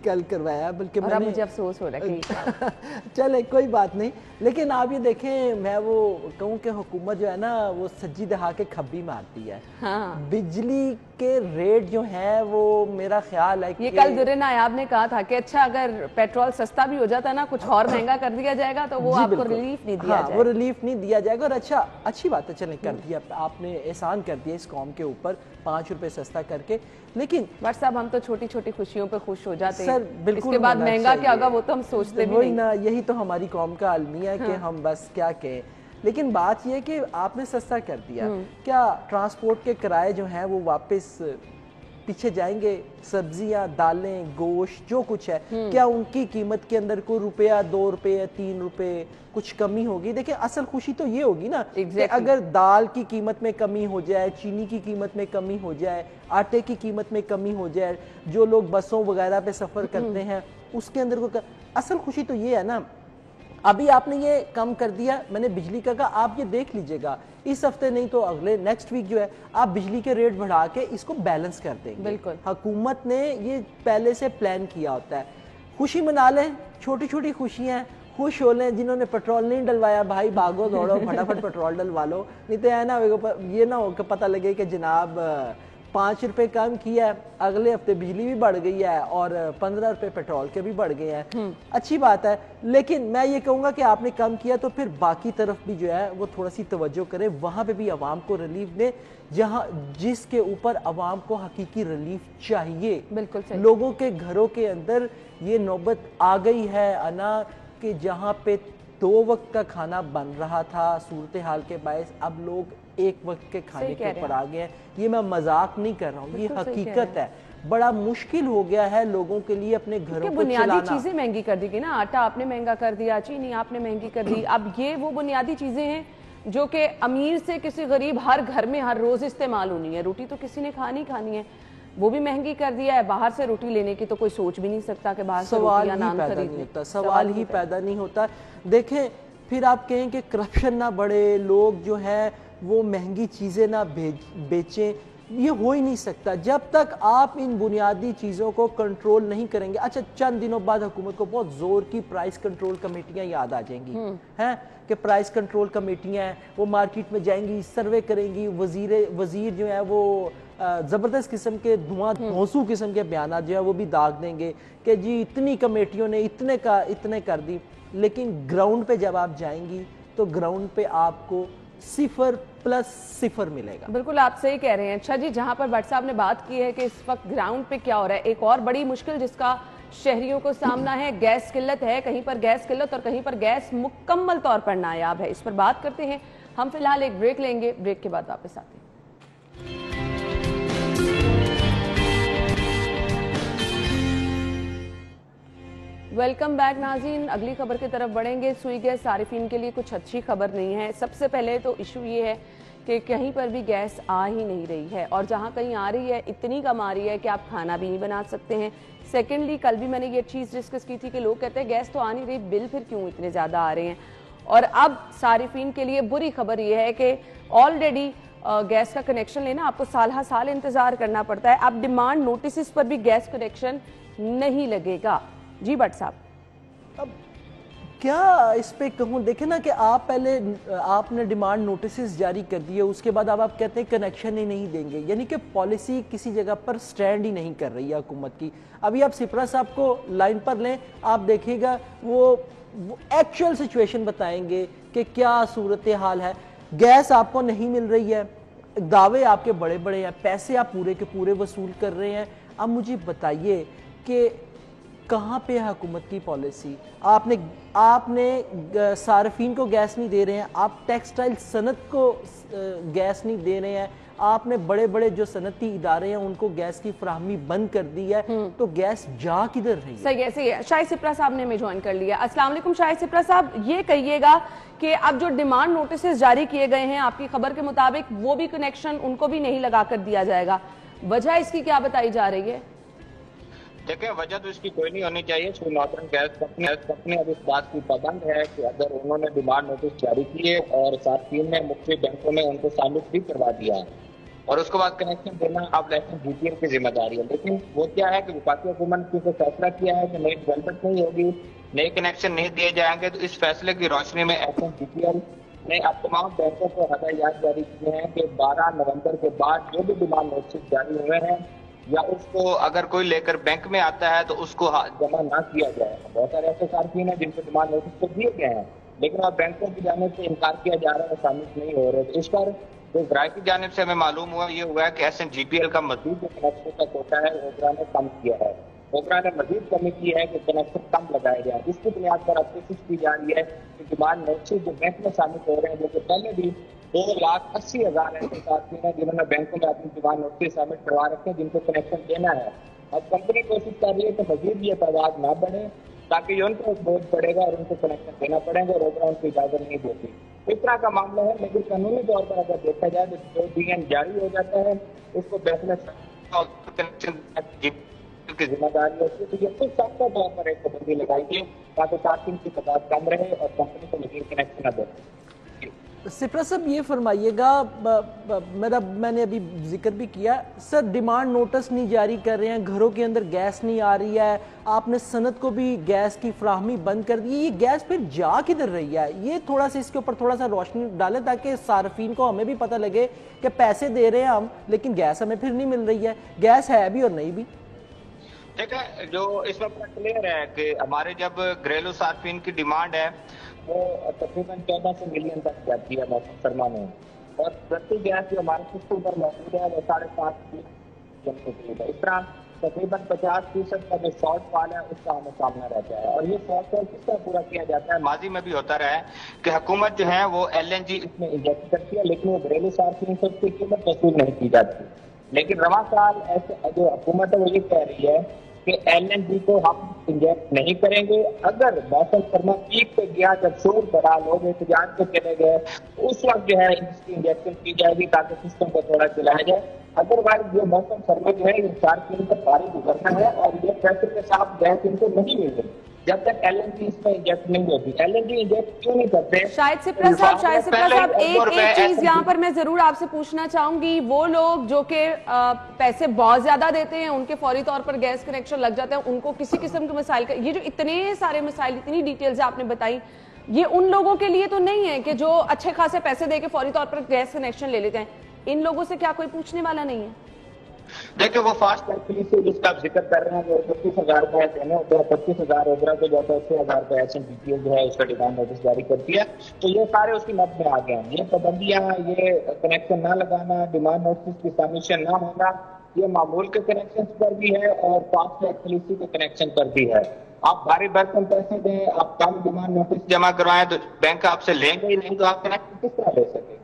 کل کروایا، بلکہ اور اب مجھے افسوس ہو رہا ہے. چلے کوئی بات نہیں. لیکن آپ یہ دیکھیں، میں وہ کہوں کہ حکومت جو ہے نا وہ سجی دہا کے کھبی مارتی ہے. بجلی کے ریٹ جو ہیں وہ میرا خیال ہے کہ یہ کل در نایاب نے کہا تھا کہ اچھا اگر پیٹرول سستا بھی ہو جاتا نا کچھ اور مہنگا کر دیا جائے گا تو وہ آپ کو ریلیف نہیں دیا جائے گا. وہ ریلیف نہیں دیا جائے گا. اور اچھی بات ہے، چلیں کر دیا آپ نے، احسان کر دیا اس قوم کے اوپر 5 روپے سستا کر کے. لیکن بٹ صاحب ہم تو چھوٹی چھوٹی خوشیوں پہ خوش ہو جاتے ہیں. سر بالکل اس کے بعد مہنگا کیا ہوگا وہ تو ہم سوچتے بھی نہیں. یہی تو ہماری قوم کا المیہ ہے کہ ہم بس کیا کہیں. لیکن بات یہ کہ آپ نے سستا کر دیا، کیا ٹرانسپورٹ کے کرائے جو ہیں وہ واپس پیچھے جائیں گے؟ سبزیاں، دالیں، گوشت جو کچھ ہے کیا ان کی قیمت کے اندر کوئی روپیہ 2 روپے 3 روپے کچھ کمی ہوگی؟ دیکھیں اصل خوشی تو یہ ہوگی نا کہ اگر دال کی قیمت میں کمی ہو جائے، چینی کی قیمت میں کمی ہو جائے، آٹے کی قیمت میں کمی ہو جائے، جو لوگ بسوں وغیرہ پہ سفر کرتے ہیں اس کے اندر اصل خوشی تو یہ ہے نا. ابھی آپ نے یہ کم کر دیا، میں نے بجلی کا کہا، آپ یہ دیکھ لیجئے گا اس ہفتے نہیں تو اگلے نیکسٹ ویک جو ہے آپ بجلی کے ریٹ بڑھا کے اس کو بیلنس کر دیں گے. بالکل حکومت نے یہ پہلے سے پلان کیا ہوتا ہے. خوشی منا لیں، چھوٹی چھوٹی خوشیاں، خوش ہو لیں. جنہوں نے پیٹرول نہیں ڈلوایا بھائی بھاگو دوڑو پھٹافٹ پیٹرول ڈلوا لو، نہیں تو ہے نا یہ نہ ہو کہ پتہ لگے کہ جناب 5 روپے کم کیا ہے، اگلے ہفتے بجلی بھی بڑھ گئی ہے اور 15 روپے پیٹرول کے بھی بڑھ گئے ہیں. اچھی بات ہے، لیکن میں یہ کہوں گا کہ آپ نے کم کیا تو پھر باقی طرف بھی جو ہے وہ تھوڑا سی توجہ کریں، وہاں پہ بھی عوام کو ریلیف دیں جس کے اوپر عوام کو حقیقی ریلیف چاہیے. بالکل صحیح. لوگوں کے گھروں کے اندر یہ نوبت آ گئی ہے انا کہ جہاں پہ 2 وقت کا کھانا بن رہا تھا صورتحال کے باعث اب لوگ 1 وقت کے کھانے کے اوپر آ گئے ہیں. یہ میں مذاق نہیں کر رہا ہوں، یہ حقیقت ہے. بڑا مشکل ہو گیا ہے لوگوں کے لیے اپنے گھروں کو چلانا. بنیادی چیزیں مہنگی کر دی گئی نا، آٹا آپ نے مہنگا کر دیا، چینی آپ نے مہنگی کر دی. اب یہ وہ بنیادی چیزیں ہیں جو کہ امیر سے کسی غریب ہر گھر میں ہر روز استعمال ہونی ہے. روٹی تو کسی نے کھانی ہے، وہ بھی مہنگی کر دیا ہے. باہر سے روٹی لینے کی تو کوئی سوچ بھی نہیں سکتا کہ باہر سے روٹی یا نان خرید لیں. سوال ہی پیدا نہیں ہوتا. دیکھیں پھر آپ کہیں کہ کرپشن نہ بڑھے, لوگ جو ہے وہ مہنگی چیزیں نہ بیچیں, یہ ہو ہی نہیں سکتا جب تک آپ ان بنیادی چیزوں کو کنٹرول نہیں کریں گے. اچھا چند دنوں بعد حکومت کو بہت زور کی پرائس کنٹرول کمیٹیاں یاد آ جائیں گی ہیں کہ پرائس کنٹرول کمیٹیاں ہیں, وہ مارکیٹ میں جائیں گی, سروے کریں گی, وزیر جو ہے وہ زبردست قسم کے دھونسو قسم کے بیانات جو ہے وہ بھی داغ دیں گے کہ جی اتنی کمیٹیوں نے اتنے کر دی. لیکن گراؤنڈ پہ جب آپ جائیں گی تو گراؤنڈ پہ آپ کو 0+0 ملے گا. بالکل آپ صحیح کہہ رہے ہیں. اچھا جی, جہاں پر بٹ صاحب نے بات کی ہے کہ اس وقت گراؤنڈ پہ کیا ہو رہا ہے, ایک اور بڑی مشکل جس کا شہریوں کو سامنا ہے, گیس قلت ہے. کہیں پر گیس قلت اور کہیں پر گیس مکمل طور پر نایاب ہے. اس پر بات کرتے ہیں ہم. فی الحال ایک بریک لیں گے, بریک کے بعد واپس آتے ہیں. ویلکم بیک ناظرین, اگلی خبر کی طرف بڑھیں گے. سوئی گیس صارفین کے لیے کچھ اچھی خبر نہیں ہے. سب سے پہلے تو ایشو یہ ہے کہ کہیں پر بھی گیس آ ہی نہیں رہی ہے, اور جہاں کہیں آ رہی ہے اتنی کم آ رہی ہے کہ آپ کھانا بھی نہیں بنا سکتے ہیں. سیکنڈلی, کل بھی میں نے یہ چیز ڈسکس کی تھی کہ لوگ کہتے ہیں گیس تو آ نہیں رہی, بل پھر کیوں اتنے زیادہ آ رہے ہیں. اور اب صارفین کے لیے بری خبر یہ ہے کہ آلریڈی گیس کا کنیکشن لینا آپ کو سال ہر سال انتظار کرنا پڑتا ہے. اب ڈیمانڈ نوٹسز پر بھی گیس کنیکشن نہیں لگے گا. جی بٹ صاحب, اب کیا اس پہ کہوں, دیکھیں نا کہ آپ نے ڈیمانڈ نوٹسز جاری کر دیے, اس کے بعد اب آپ کہتے ہیں کنیکشن ہی نہیں دیں گے, یعنی کہ پالیسی کسی جگہ پر سٹینڈ ہی نہیں کر رہی ہے حکومت کی. ابھی آپ سپرا صاحب کو لائن پر لیں, آپ دیکھیں گا وہ ایکچوئل سچویشن بتائیں گے کہ کیا صورتحال ہے. گیس آپ کو نہیں مل رہی ہے, دعوے آپ کے بڑے بڑے ہیں, پیسے آپ پورے کے پورے وصول کر رہے ہیں. اب مجھے بتائیے کہ کہاں پہ ہے حکومت کی پالیسی. آپ نے صارفین کو گیس نہیں دے رہے ہیں, آپ ٹیکسٹائل صنعت کو گیس نہیں دے رہے ہیں, آپ نے بڑے بڑے جو صنعتی ادارے ہیں ان کو گیس کی فراہمی بند کر دی ہے, تو گیس جا کدھر رہی ہے؟ صحیح ہے. شاہد سپرا صاحب نے ہمیں جوائن کر لیا. السلام علیکم شاہد سپرا صاحب, یہ کہیے گا کہ اب جو ڈیمانڈ نوٹسز جاری کیے گئے ہیں آپ کی خبر کے مطابق, وہ بھی کنیکشن ان کو بھی نہیں لگا کر دیا جائے گا, وجہ اس کی کیا بتائی جا رہی ہے؟ دیکھیں, وجہ تو اس کی کوئی نہیں ہونی چاہیے. نارتھرن گیس کمپنی اب اس بات کی پابند ہے کہ اگر انہوں نے ڈیمانڈ نوٹس جاری کیے اور صارفین نے مختلف بینکوں میں ان کو سابمٹ بھی کروا دیا اور اس کے بعد کنیکشن دینا اب لیسن جی پی ایل کی ذمہ داری ہے. لیکن وہ کیا ہے کہ وفاقی حکومت نے فیصلہ کیا ہے کہ نئی ڈیولپمنٹ نہیں ہوگی, نئے کنیکشن نہیں دیے جائیں گے, تو اس فیصلے کی روشنی میں S N G P L نے اب تمام بینکوں کو ہدایات جاری کیے ہیں کہ 12 نومبر کے بعد جو بھی ڈیمانڈ نوٹس جاری ہوئے ہیں یا اس کو اگر کوئی لے کر بینک میں آتا ہے تو اس کو جمع نہ کیا جائے. بہت سارے ایسے صارفین ہیں جن کو ڈیمانڈ نوٹس تو دیے گئے ہیں لیکن اب بینکوں کی جانب سے انکار کیا جا رہا ہے, شامل نہیں ہو رہے. تو اس پر جو ذرائع کی جانب سے ہمیں معلوم ہوا یہ ہوا ہے کہ S N G P L کا مزید جو کنیکشن کا کوٹا ہے اوبرا نے کم کیا ہے. اوبرا نے مزید کمی کی ہے کہ کنیکشن کم لگائے گئے, جس کی بنیاد پر اب کوشش کی جا رہی ہے کہ ڈیمانڈ نوٹس جو بینک میں شامل ہو رہے ہیں, جو کہ پہلے بھی 2,80,000 ایسے صارفین ہیں جنہوں نے بینکوں میں اپنی ڈیمانڈ نوٹس سبمٹ کروا رکھے ہیں جن کو کنیکشن دینا ہے. اب کمپنی کوشش کر رہی ہے کہ مزید یہ تعداد نہ بڑھے تاکہ یہ ان کو بوجھ پڑے گا اور ان کو کنیکشن دینا پڑے گا, اور اوبرا ان کو اجازت نہیں دیتی. اس طرح کا معاملہ ہے. لیکن قانونی طور پر اگر دیکھا جائے تو جو ڈی این جاری ہو جاتا ہے اس کو کنیکشن کی ذمہ داری ہوتی ہے, تو یہ کچھ سخت طور پر ایک پابندی لگائی گئی تاکہ صارفین کی تعداد کم رہے اور کمپنی کو مزید کنیکشن نہ دے. سپرا صاحب یہ فرمائیے گا, میں نے ابھی ذکر بھی کیا سر, ڈیمانڈ نوٹس نہیں جاری کر رہے ہیں, گھروں کے اندر گیس نہیں آ رہی ہے, آپ نے صنعت کو بھی گیس کی فراہمی بند کر دی, یہ گیس پھر جا کدھر رہی ہے؟ یہ تھوڑا سا اس کے اوپر تھوڑا سا روشنی ڈالیں تاکہ صارفین کو ہمیں بھی پتہ لگے کہ پیسے دے رہے ہیں ہم لیکن گیس ہمیں پھر نہیں مل رہی ہے, گیس ہے بھی اور نہیں بھی. دیکھیں, جو اس میں پورا کلیئر ہے کہ ہمارے جب گھریلو صارفین کی ڈیمانڈ ہے وہ تقریباً 1400 ملین تک جاتی ہے موسم سرما میں, اور پرتی گیس جو ہمارے سسٹم پر موجود ہے وہ 7.5 ملین ہے. اس طرح تقریباً 50% کا جو شارٹ فال ہے اس کا ہمیں سامنا رہتا ہے. اور یہ شارٹ فال کس طرح پورا کیا جاتا ہے؟ ماضی میں بھی ہوتا رہا ہے کہ حکومت جو ہے وہ ایل این جی اس میں انجیکٹ کرتی ہے لیکن وہ گھریلو صارفین سے اس کی قیمت وصول نہیں کی جاتی. لیکن رواں سال ایسے جو حکومت ہے وہ یہ کہہ رہی ہے کہ ایل این جی کو ہم انجیکٹ نہیں کریں گے. اگر موسم سرما پیک پہ گیا, جب شور بڑا, لوگ احتجاج پہ چلے گئے, اس وقت جو ہے اس کی انجیکشن کی جائے گی تاکہ سسٹم کو تھوڑا چلایا جائے. ادروائز جو موسم سرما جو ہے یہ صارفین کا بھاری گزرنا ہے اور یہ پیسے کے ساتھ گیس ان کو نہیں مل رہی. जब तक LNG इसमें इंजेक्ट नहीं होती। LNG इंजेक्ट क्यों नहीं करते? शाहिद सिप्रा साहब एक चीज यहाँ पर मैं जरूर आपसे पूछना चाहूंगी, वो लोग जो कि पैसे बहुत ज्यादा देते हैं, उनके फौरी तौर पर गैस कनेक्शन लग जाता है, उनको किसी किस्म के मसाइल का, ये जो इतने सारे मसाइल, इतनी डिटेल्स आपने बताई, ये उन लोगों के लिए तो नहीं है कि जो अच्छे खासे पैसे दे के फौरी तौर पर गैस कनेक्शन ले लेते हैं, इन लोगों से क्या कोई पूछने वाला नहीं है? देखिए, वो फास्ट एक्टिविटी जिसका आप जिक्र कर रहे हैं, वो 25,000 रुपए देने होते हैं, 25,000 ओबरा को जाता है, 6,000 रुपए SNPCL जो है उसका डिमांड नोटिस जारी करती है, तो ये सारे उसकी मद में आ गए हैं। ये पाबंदियां, ये कनेक्शन ना लगाना, डिमांड नोटिस की सबमिशन ना होना, ये मामूल के कनेक्शन पर भी है और फास्ट एक्टिविटी के कनेक्शन पर भी है। आप भारी भरकम पैसे दें, आप कम डिमांड नोटिस जमा करवाएं तो बैंक आपसे लेंगे ही नहीं, तो आप कनेक्शन किस तरह ले सकेंगे?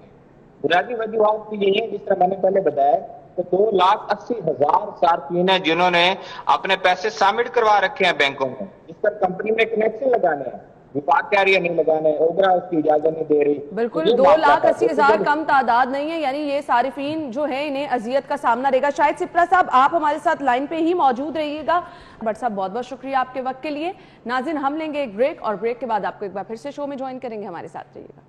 बुनियादी वजूहात तो यही है, जिस तरह मैंने पहले बताया, तो 2,80,000 सार्फिन है जिन्होंने अपने पैसे सबमिट करवा रखे हैं बैंकों में, जिस पर कंपनी में कनेक्शन लगाने हैं, विभाग कह रही है नहीं लगाने, ओबरा उसकी इजाजत नहीं दे रही। बिल्कुल, 2,80,000 कम तादाद नहीं है, यानी ये सारिफीन जो है इन्हें अजियत का सामना रहेगा। शाहिद सिप्रा साहब, आप हमारे साथ लाइन पे ही मौजूद रहिएगा। भट्ट साहब, बहुत बहुत शुक्रिया आपके वक्त के लिए। नाज़रीन, हम लेंगे एक ब्रेक और ब्रेक के बाद आपको एक बार फिर से शो में ज्वाइन करेंगे, हमारे साथ रहिएगा।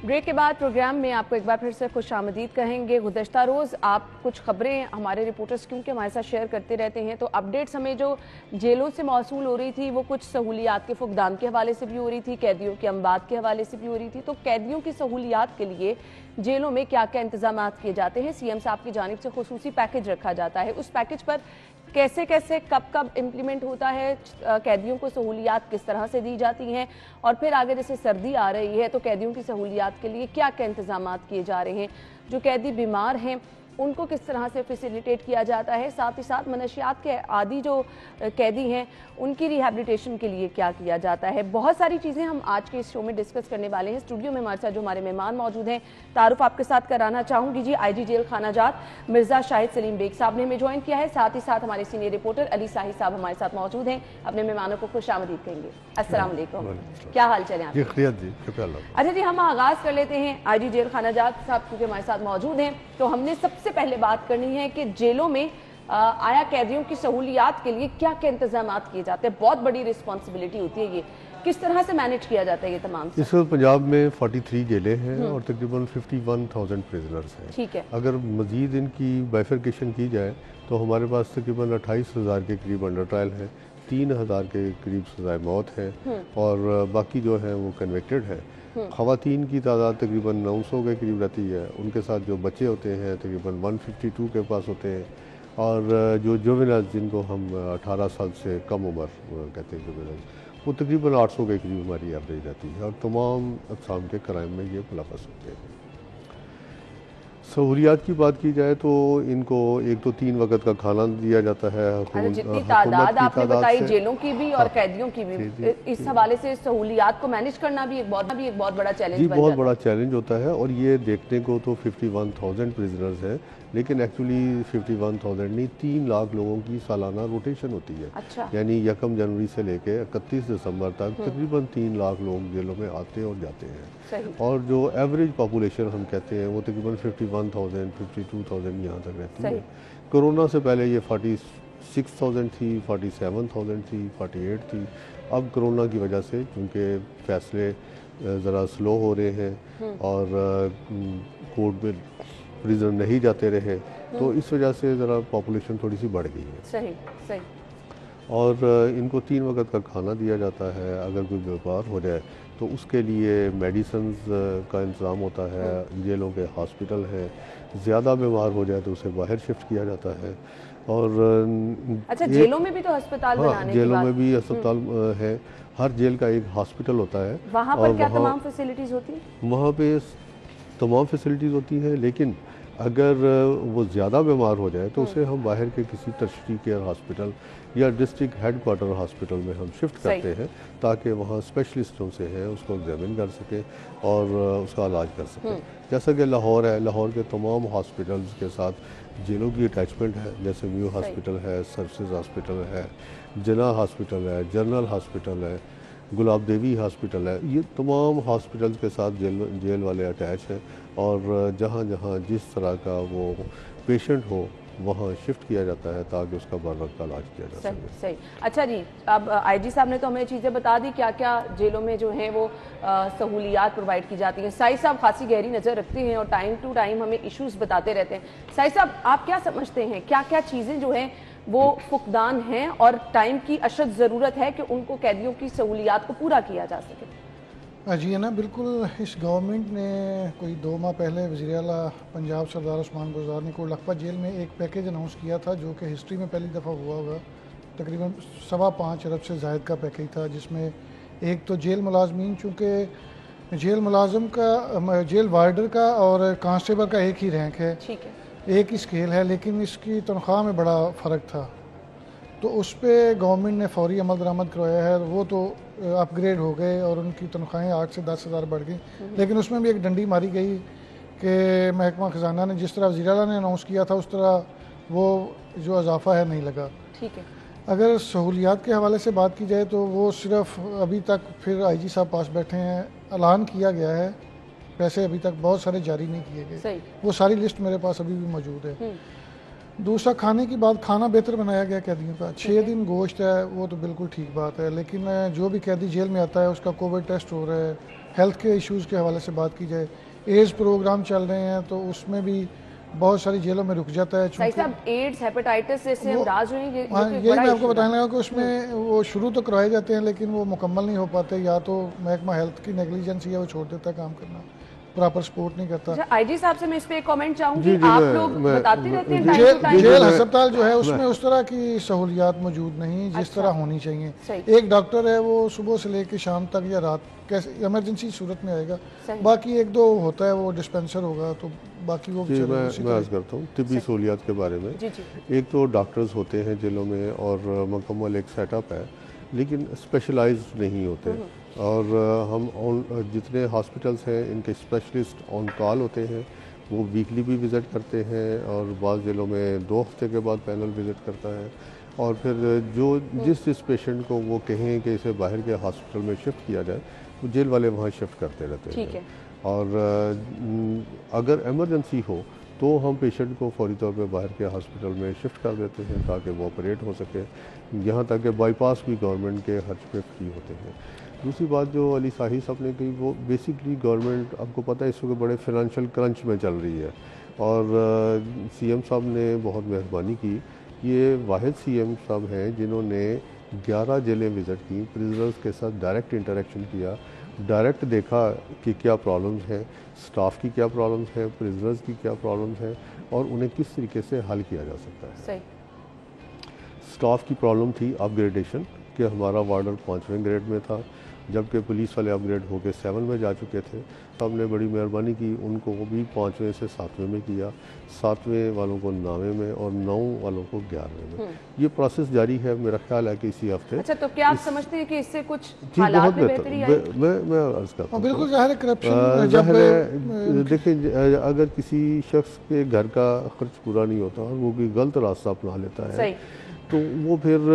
ब्रेक के बाद प्रोग्राम में आपको एक बार फिर से खुशामदीद कहेंगे। गुज़श्ता रोज़ आप कुछ खबरें हमारे रिपोर्टर्स क्योंकि हमारे साथ शेयर करते रहते हैं, तो अपडेट्स हमें जो जेलों से मौसूल हो रही थी, वो कुछ सहूलियात के फुकदान के हवाले से भी हो रही थी, कैदियों के अमवात के हवाले से भी हो रही थी। तो कैदियों की सहूलियात के लिए जेलों में क्या क्या इंतजाम किए जाते हैं, CM साहब की जानिब से खुसूसी पैकेज रखा जाता है, उस पैकेज पर कैसे कैसे कब कब इम्प्लीमेंट होता है, कैदियों को सहूलियात किस तरह से दी जाती हैं, और फिर आगे जैसे सर्दी आ रही है तो कैदियों की सहूलियात के लिए क्या क्या इंतजाम किए जा रहे हैं, जो कैदी बीमार हैं उनको किस तरह से फैसिलिटेट किया जाता है, साथ ही साथ मनशियात के आदि जो कैदी हैं उनकी रिहैबिलिटेशन के लिए क्या किया जाता है। बहुत सारी चीज़ें हम आज के इस शो में डिस्कस करने वाले हैं। स्टूडियो में हमारे साथ जो हमारे मेहमान मौजूद हैं, तारुफ आपके साथ कराना चाहूँगी जी। IG जेल खानाजात मिर्ज़ा शाहिद सलीम बेग साहब ने हमें ज्वाइन किया है, साथ ही साथ हमारे सीनियर रिपोर्टर अली साही साहब हमारे साथ मौजूद हैं, अपने मेहमानों को खुशामदीद कहेंगे। अस्सलाम वालेकुम, क्या हाल चाल है? अच्छा जी, हम आगाज़ कर लेते हैं। IG जेल खानाजात साहब क्योंकि हमारे साथ मौजूद हैं, तो हमने सबसे पहले बात करनी है कि जेलों में आया कैदियों की सहूलियात के लिए क्या क्या इंतजाम किए जाते हैं। बहुत बड़ी रिस्पॉन्सिबिलिटी होती है, ये किस तरह से मैनेज किया जाता है ये तमाम? इस वक्त पंजाब में 43 जेलें हैं और तकरीबन 51,000 प्रिजनर्स हैं। ठीक है। अगर मजीद इनकी बाइफरकेशन की जाए तो हमारे पास तकरीबन 28,000 के करीब अंडर ट्रायल हैं, 3,000 के करीब सजाए मौत है और बाकी जो है वो कन्विक्टेड है। ख़वातीन की तादाद तकरीबन 900 के करीब रहती है, उनके साथ जो बच्चे होते हैं तकरीबन 152 के पास होते हैं, और जो जुवेनाइल्स जिनको हम 18 साल से कम उम्र कहते हैं जुवेनाइल्स, वो तकरीबन 800 के करीब हमारी एवरेज रहती है, और तमाम अक़साम के क्राइम में ये मुलव्वस होते हैं। सहूलियात की बात की जाए तो इनको एक तो 3 वक्त का खाना दिया जाता है। जितनी तादाद आपने बताई जेलों की भी और कैदियों की भी, इस हवाले से सहूलियात को मैनेज करना भी एक बहुत बड़ा चैलेंज बन जाता है। बहुत बड़ा चैलेंज होता है, और ये देखने को तो 51,000 प्रिजनर्स हैं, लेकिन एक्चुअली 51,000 नहीं, 3 लाख लोगों की सालाना रोटेशन होती है। अच्छा। यानी 1 जनवरी से लेके 31 दिसंबर तक तकरीबन 3 लाख लोग जेलों में आते और जाते हैं। सही। और जो एवरेज पॉपुलेशन हम कहते हैं वो तकरीबन 51,000 52,000 यहाँ तक रहती है। कोरोना से पहले ये 46,000 थी, 47,000 थी, 48 थी। अब कोरोना की वजह से क्योंकि फैसले ज़रा स्लो हो रहे हैं और कोर्ट में प्रिजन नहीं जाते रहे, तो इस वजह से ज़रा पॉपुलेशन थोड़ी सी बढ़ गई है। सही सही। और इनको 3 वक्त का खाना दिया जाता है। अगर कोई बीमार हो जाए तो उसके लिए मेडिसिन्स का इंतज़ाम होता है, जेलों के हॉस्पिटल हैं, ज़्यादा बीमार हो जाए तो उसे बाहर शिफ्ट किया जाता है। और अच्छा, जेलों में भी तो अस्पताल बनाने की बात? जेलों में भी अस्पताल है, हर जेल का एक हॉस्पिटल होता है। वहाँ पर क्या तमाम फैसिलिटीज़ होती है? वहाँ पे तमाम फैसिलिटीज़ होती हैं, लेकिन अगर वो ज़्यादा बीमार हो जाए तो उसे हम बाहर के किसी टर्शरी केयर हॉस्पिटल या डिस्ट्रिक्ट हेडक्वार्टर हॉस्पिटल में हम शिफ्ट करते हैं, ताकि वहाँ स्पेशलिस्टों से है उसको एग्जामिन कर सके और उसका इलाज कर सके। जैसा कि लाहौर है, लाहौर के तमाम हॉस्पिटल्स के साथ जेलों की अटैचमेंट है, जैसे म्यू हॉस्पिटल है, सर्विसेज हॉस्पिटल है, जिना हॉस्पिटल है, जनरल हॉस्पिटल है, گلاب دیوی ہاسپٹل ہے، یہ تمام ہاسپٹلز کے ساتھ جیل والے اٹیچ ہیں، اور جہاں جہاں جس طرح کا وہ پیشنٹ ہو وہاں شفٹ کیا جاتا ہے تاکہ اس کا بر وقت علاج کیا جا سکے۔ صحیح۔ اچھا جی، اب آئی جی صاحب نے تو ہمیں چیزیں بتا دی کیا کیا جیلوں میں جو ہیں وہ سہولیات پرووائڈ کی جاتی ہیں۔ سائی صاحب خاصی گہری نظر رکھتے ہیں اور ٹائم ٹو ٹائم ہمیں ایشوز بتاتے رہتے ہیں۔ سائی صاحب آپ کیا سمجھتے ہیں کیا کیا چیزیں جو ہیں وہ فقدان ہیں اور ٹائم کی اشد ضرورت ہے کہ ان کو قیدیوں کی سہولیات کو پورا کیا جا سکے؟ جی ہے نا، بالکل اس گورنمنٹ نے کوئی 2 ماہ پہلے وزیر اعلیٰ پنجاب سردار عثمان گزار نے کوٹ لکھپت جیل میں ایک پیکیج اناؤنس کیا تھا جو کہ ہسٹری میں پہلی دفعہ ہوا ہوگا، تقریباً 5.25 ارب سے زائد کا پیکیج تھا، جس میں ایک تو جیل ملازمین، چونکہ جیل ملازم کا جیل وارڈر کا اور کانسٹیبل کا ایک ہی رینک ہے، ٹھیک ہے، ایک ہی اسکیل ہے، لیکن اس کی تنخواہ میں بڑا فرق تھا، تو اس پہ گورنمنٹ نے فوری عمل درآمد کروایا ہے۔ وہ تو اپ گریڈ ہو گئے اور ان کی تنخواہیں 8 سے 10 ہزار بڑھ گئی، لیکن اس میں بھی ایک ڈنڈی ماری گئی کہ محکمہ خزانہ نے جس طرح وزیر اعلیٰ نے اناؤنس کیا تھا اس طرح وہ جو اضافہ ہے نہیں لگا۔ ٹھیک ہے، اگر سہولیات کے حوالے سے بات کی جائے تو وہ صرف ابھی تک پھر آئی جی صاحب پاس بیٹھے ہیں، اعلان کیا گیا ہے، پیسے ابھی تک بہت سارے جاری نہیں کیے گئے، صحیح، وہ ساری لسٹ میرے پاس ابھی بھی موجود ہے۔ دوسرا کھانے کی بات، کھانا بہتر بنایا گیا قیدیوں کا، 6 دن گوشت ہے، وہ تو بالکل ٹھیک بات ہے، لیکن جو بھی قیدی جیل میں آتا ہے اس کا کووڈ ٹیسٹ ہو رہا ہے۔ ہیلتھ کے ایشوز کے حوالے سے بات کی جائے، ایڈز پروگرام چل رہے ہیں تو اس میں بھی بہت ساری جیلوں میں رک جاتا ہے، سائی صاحب ایڈز ہیپیٹائٹس جیسے امراض ہوئیں، یہی میں آپ کو بتانے لگا کہ اس میں وہ شروع تو کروائے جاتے ہیں لیکن وہ مکمل نہیں ہو پاتے، یا تو محکمہ ہیلتھ کی نیگلیجنسی ہے، وہ چھوڑ دیتا ہے کام کرنا، پراپر سپورٹ نہیں کرتا۔ آئی جی صاحب سے میں اس پہ ایک کامنٹ چاہوں گی، آپ لوگ بتاتے رہتے ہیں جیل ہسپتال جو ہے اس میں اس طرح کی سہولیات موجود نہیں جس طرح ہونی چاہیے۔ ایک ڈاکٹر ہے وہ صبح سے لے کے شام تک یا رات کیسے ایمرجنسی صورت میں آئے گا، باقی 1-2 ہوتا ہے وہ ڈسپینسر ہوگا، تو باقی وہ میں عرض کرتا ہوں طبی سہولیات کے بارے میں۔ ایک تو ڈاکٹرز ہوتے ہیں جیلوں میں اور مکمل ایک سیٹ اپ ہے، لیکن اسپیشلائزڈ نہیں ہوتے، اور ہم جتنے ہاسپٹلس ہیں ان کے اسپیشلسٹ آن کال ہوتے ہیں، وہ ویکلی بھی وزٹ کرتے ہیں، اور بعض جیلوں میں 2 ہفتے کے بعد پینل وزٹ کرتا ہے، اور پھر جو جس پیشنٹ کو وہ کہیں کہ اسے باہر کے ہاسپٹل میں شفٹ کیا جائے وہ جیل والے وہاں شفٹ کرتے رہتے ہیں، اور اگر ایمرجنسی ہو تو ہم پیشنٹ کو فوری طور پہ باہر کے ہاسپٹل میں شفٹ کر دیتے ہیں تاکہ وہ آپریٹ ہو سکے، یہاں تک کہ بائی پاس بھی گورنمنٹ کے خرچ پہ فری ہوتے ہیں۔ دوسری بات جو علی صاحب صاحب نے کہی، وہ بیسکلی گورنمنٹ آپ کو پتہ ہے اس وقت بڑے فائنینشیل کرنچ میں چل رہی ہے، اور سی ایم صاحب نے بہت مہربانی کی، یہ واحد سی ایم صاحب ہیں جنہوں نے 11 جیلیں وزٹ کی، پرزنرز کے ساتھ ڈائریکٹ انٹریکشن کیا، ڈائریکٹ دیکھا کہ کیا پرابلمز ہیں، سٹاف کی کیا پرابلمز ہیں، پرزنرز کی کیا پرابلمز ہیں، اور انہیں کس طریقے سے حل کیا جا سکتا ہے۔ سٹاف کی پرابلم تھی اپ گریڈیشن، کہ ہمارا وارڈر 5ویں گریڈ میں تھا جبکہ پولیس والے اپ گریڈ ہو کے 7 میں جا چکے تھے، تو ہم نے بڑی مہربانی کی، ان کو بھی 5ویں سے 7ویں میں کیا، 7ویں والوں کو 9ویں میں، اور 9 والوں کو 11ویں میں۔ یہ پروسیس جاری ہے، میرا خیال ہے کہ اسی ہفتے۔ اچھا، تو کیا آپ سمجھتے ہیں کہ اس سے کچھ حالات میں بہتری آئی؟ میں عرض کرتا ہوں بالکل ظاہر ہے کرپشن، دیکھیں اگر کسی شخص کے گھر کا خرچ پورا نہیں ہوتا اور وہ کوئی غلط راستہ اپنا لیتا ہے تو وہ پھر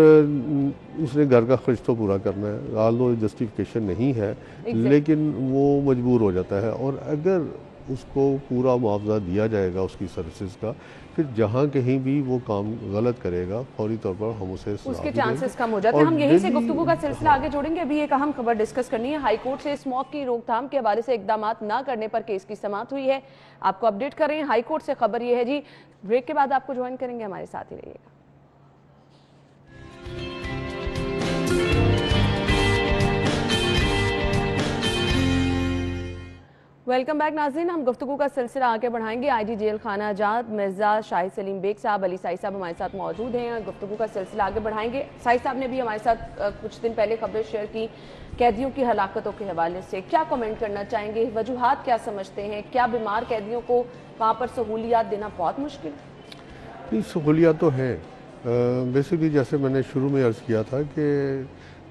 اس نے گھر کا خرچ تو پورا کرنا ہے، آلدو جسٹیفیکیشن نہیں ہے، لیکن وہ مجبور ہو جاتا ہے، اور اگر اس کو پورا معاوضہ دیا جائے گا اس کی سروسز کا، پھر جہاں کہیں بھی وہ کام غلط کرے گا فوری طور پر ہم اسے اس کے چانسز کم ہو جاتے ہیں۔ ہم یہیں سے گفتگو کا سلسلہ آگے جوڑیں گے، ابھی ایک اہم خبر ڈسکس کرنی ہے۔ ہائی کورٹ سے اسموک کی روک تھام کے حوالے سے اقدامات نہ کرنے پر کیس کی سماعت ہوئی ہے، آپ کو اپڈیٹ کر رہے ہیں۔ ہائی کورٹ سے خبر یہ ہے جی، بریک کے بعد آپ کو جوائن کریں گے، ہمارے ساتھ ہی رہیے گا۔ ویلکم بیک ناظرین، ہم گفتگو کا سلسلہ آگے بڑھائیں گے۔ آئی جی جیل خانہ آزاد مرزا شاہد سلیم بیگ صاحب، علی سائی صاحب ہمارے ساتھ موجود ہیں، گفتگو کا سلسلہ آگے بڑھائیں گے۔ سائی صاحب نے بھی ہمارے ساتھ کچھ دن پہلے خبریں شیئر کی قیدیوں کی ہلاکتوں کے حوالے سے، کیا کمنٹ کرنا چاہیں گے؟ وجوہات کیا سمجھتے ہیں؟ کیا بیمار قیدیوں کو وہاں پر سہولیات دینا بہت مشکل ہے؟ سہولیات تو ہیں، بیسکلی جیسے میں نے شروع میں عرض کیا تھا کہ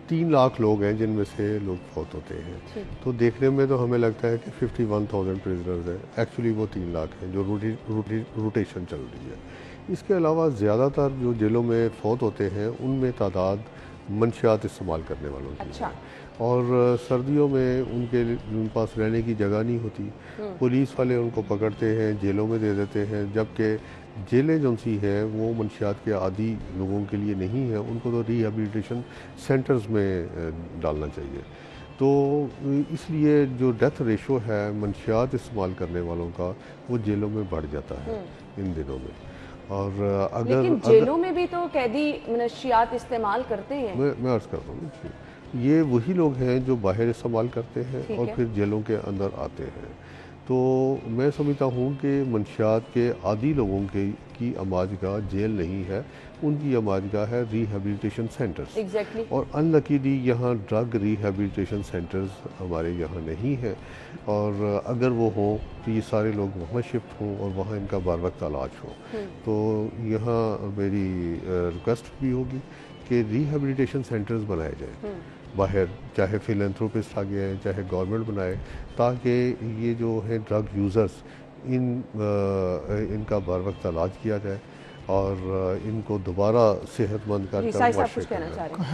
3 لاکھ لوگ ہیں جن میں سے لوگ فوت ہوتے ہیں، تو دیکھنے میں تو ہمیں لگتا ہے کہ 51,000 پرزنرز ہیں، ایکچولی وہ 3 لاکھ ہیں جو روٹیشن چل رہی ہے۔ اس کے علاوہ زیادہ تر جو جیلوں میں فوت ہوتے ہیں ان میں تعداد منشیات استعمال کرنے والوں کی اچھا۔ اور سردیوں میں ان پاس رہنے کی جگہ نہیں ہوتی، پولیس والے ان کو پکڑتے ہیں، جیلوں میں دے دیتے ہیں، جبکہ جیلیں جو سی ہیں وہ منشیات کے عادی لوگوں کے لیے نہیں ہیں، ان کو تو ری ہیبلیٹیشن سینٹرز میں ڈالنا چاہیے۔ تو اس لیے جو ڈیتھ ریشو ہے منشیات استعمال کرنے والوں کا وہ جیلوں میں بڑھ جاتا ہے ان دنوں میں۔ اور اگر لیکن جیلوں میں بھی تو قیدی منشیات استعمال کرتے ہیں۔ میں عرض کرتا ہوں یہ وہی لوگ ہیں جو باہر استعمال کرتے ہیں اور پھر جیلوں کے اندر آتے ہیں۔ تو میں سمجھتا ہوں کہ منشیات کے عادی لوگوں کی اماجگاہ جیل نہیں ہے، ان کی اماجگاہ ہے ری ہیبلیٹیشن سینٹرز۔ اور ان لکیلی یہاں ڈرگ ری ہیبلیٹیشن سینٹرز ہمارے یہاں نہیں ہیں، اور اگر وہ ہوں تو یہ سارے لوگ وہاں شفٹ ہوں اور وہاں ان کا بار وقت علاج ہو۔ تو یہاں میری ریکویسٹ بھی ہوگی کہ ری ہیبلیٹیشن سینٹرز بنائے جائیں باہر، چاہے فیلنتھروپسٹ آگے ہیں، چاہے گورنمنٹ بنائے، تاکہ یہ جو ہیں ڈرگ یوزرز ان کا بار وقت علاج کیا جائے اور ان کو دوبارہ صحت مند کر